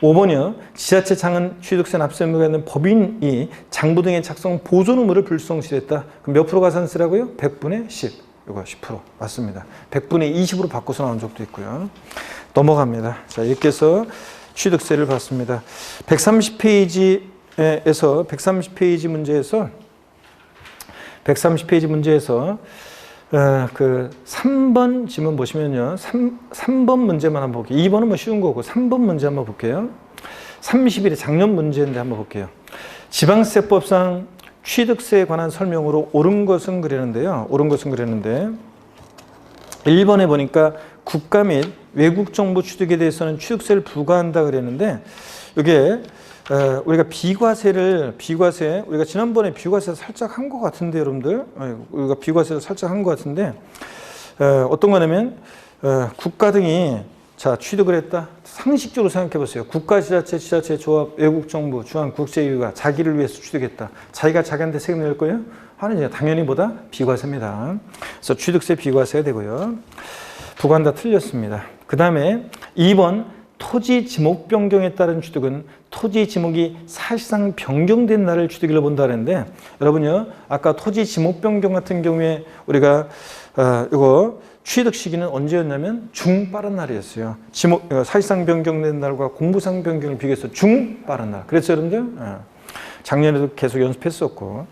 5번이요. 지자체장은 취득세 납세 의무가 있는 법인이 장부 등의 작성 보존 의무를 불성실했다. 그럼 몇 프로 가산세라고요? 100분의 10. 이거 10% 맞습니다. 100분의 20으로 바꿔서 나온 적도 있고요. 넘어갑니다. 자, 이렇게 해서 취득세를 봤습니다. 130페이지에서 130페이지 문제에서 그 3번 지문 보시면요. 3번 문제만 한번 볼게요. 2번은 뭐 쉬운 거고 3번 문제 한번 볼게요. 30일에 작년 문제인데 한번 볼게요. 지방세법상 취득세에 관한 설명으로 옳은 것은 그랬는데요. 1번에 보니까 국가 및 외국 정보 취득에 대해서는 취득세를 부과한다 그랬는데 이게 우리가 비과세 우리가 지난번에 비과세 살짝 한 것 같은데 여러분들 우리가 비과세를 살짝 한 것 같은데 어떤 거냐면 국가 등이 자 취득을 했다. 상식적으로 생각해 보세요. 국가, 지자체, 조합, 외국 정부, 주한, 국제유가 자기를 위해서 취득했다. 자기가 자기한테 세금 낼 거예요? 하는 당연히 보다 비과세입니다. 그래서 취득세 비과세가 되고요. 부관 다 틀렸습니다. 그 다음에 2번 토지 지목 변경에 따른 취득은 토지 지목이 사실상 변경된 날을 취득일로 본다는데 여러분요 아까 토지 지목 변경 같은 경우에 우리가 이거 취득 시기는 언제였냐면 중 빠른 날이었어요. 사실상 변경된 날과 공부상 변경을 비교해서 중 빠른 날. 그래서 여러분들 작년에도 계속 연습했었고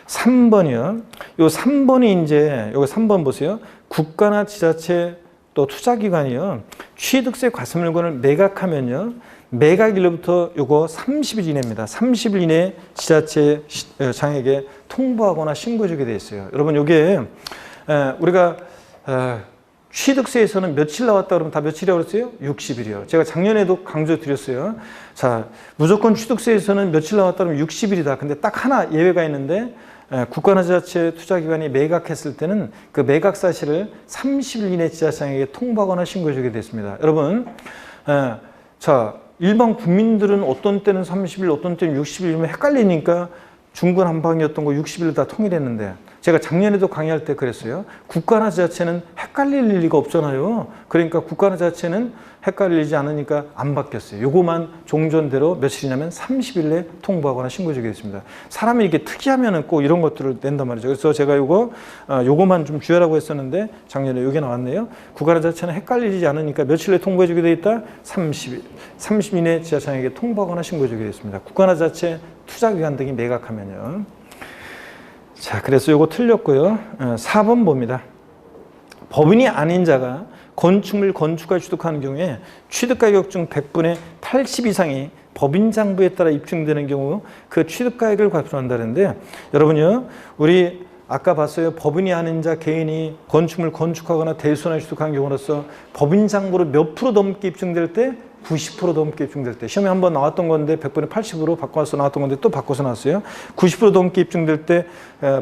3번이요. 요 3번이 이제 요거 3번 보세요. 국가나 지자체 또 투자기관이요. 취득세 과세물건을 매각하면요. 매각일로부터 요거 30일 이내입니다. 30일 이내에 지자체장에게 통보하거나 신고해주게 돼 있어요. 여러분 요게 우리가 취득세에서는 며칠 나왔다 그러면 다 며칠이라고 그랬어요? 60일이요. 제가 작년에도 강조드렸어요. 자, 무조건 취득세에서는 며칠 나왔다 그러면 60일이다. 근데 딱 하나 예외가 있는데 국가나 지자체 투자기관이 매각했을 때는 그 매각 사실을 30일 이내 지자체장에게 통보하거나 신고해 주게 됐습니다. 여러분, 자, 일반 국민들은 어떤 때는 30일, 어떤 때는 60일이면 헷갈리니까 중구난방이었던 거 60일 다 통일했는데 제가 작년에도 강의할 때 그랬어요. 국가나 지자체는 헷갈릴 리가 없잖아요. 그러니까 국가나 지자체는 헷갈리지 않으니까 안 바뀌었어요. 요거만 종전대로 며칠이냐면 30일 내에 통보하거나 신고해 주겠습니다. 사람이 이렇게 특이하면은 꼭 이런 것들을 낸단 말이죠. 그래서 제가 요거만 좀 주의하라고 했었는데 작년에 요게 나왔네요. 국가나 지자체는 헷갈리지 않으니까 며칠 내에 통보해 주게 돼 있다. 30일 이내 지자체장에게 통보하거나 신고해 주게 됐습니다. 국가나 지자체 투자기관 등이 매각하면요. 자, 그래서 요거 틀렸고요. 4번 봅니다. 법인이 아닌 자가 건축물 건축가 취득하는 경우에 취득가격 중 100분의 80 이상이 법인 장부에 따라 입증되는 경우 그 취득가액을 과표한다는데 여러분요, 우리 아까 봤어요. 법인이 아닌 자 개인이 건축물 건축하거나 대수나 취득한 경우로서 법인 장부로 몇 프로 넘게 입증될 때 90% 넘게 입증될 때 시험에 한번 나왔던 건데 100분의 80으로 바꿔서 나왔던 건데 또 바꿔서 나왔어요. 90% 넘게 입증될 때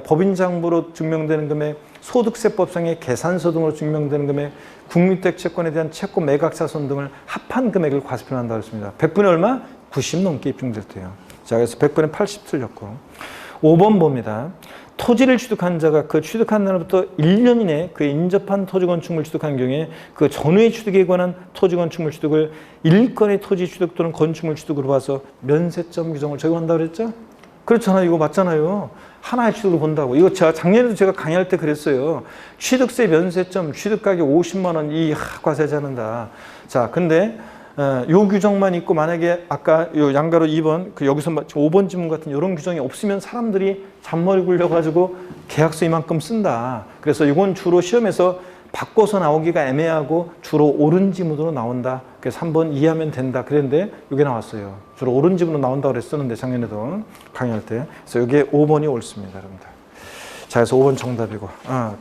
법인 장부로 증명되는 금액, 소득세법상의 계산서 등으로 증명되는 금액, 국민주택 채권에 대한 채권 매각사손 등을 합한 금액을 과세표현한다고 했습니다. 100분의 얼마? 90 넘게 입증될 때요. 자, 그래서 100분의 80 틀렸고 5번 봅니다. 토지를 취득한 자가 그 취득한 날부터 1년 이내에 그 인접한 토지 건축물 취득한 경우에 그 전후의 취득에 관한 토지 건축물 취득을 일건의 토지 취득 또는 건축물 취득으로 봐서 면세점 규정을 적용한다고 그랬죠? 그렇잖아요. 이거 맞잖아요. 하나의 취득을 본다고. 이거 작년에도 제가 강의할 때 그랬어요. 취득세 면세점, 취득가격 50만 원 이 과세하지 않는다. 자, 근데 요 규정만 있고 만약에 아까 요 양가로 2번 그 여기서 5번 지문 같은 이런 규정이 없으면 사람들이 잔머리 굴려가지고 계약서 이만큼 쓴다. 그래서 이건 주로 시험에서 바꿔서 나오기가 애매하고 주로 옳은 지문으로 나온다. 그래서 한번 이해하면 된다. 그랬는데 이게 나왔어요. 주로 옳은 지문으로 나온다고 그랬었는데 작년에도 강의할 때. 그래서 이게 5번이 옳습니다, 여러분들. 자, 그래서 5번 정답이고.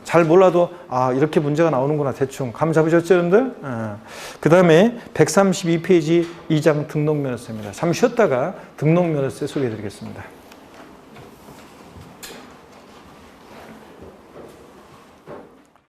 잘 몰라도, 이렇게 문제가 나오는구나. 대충. 감 잡으셨죠, 여러분들? 그 다음에 132페이지 2장 등록면허세입니다. 잠시 쉬었다가 등록면허세 소개해 드리겠습니다.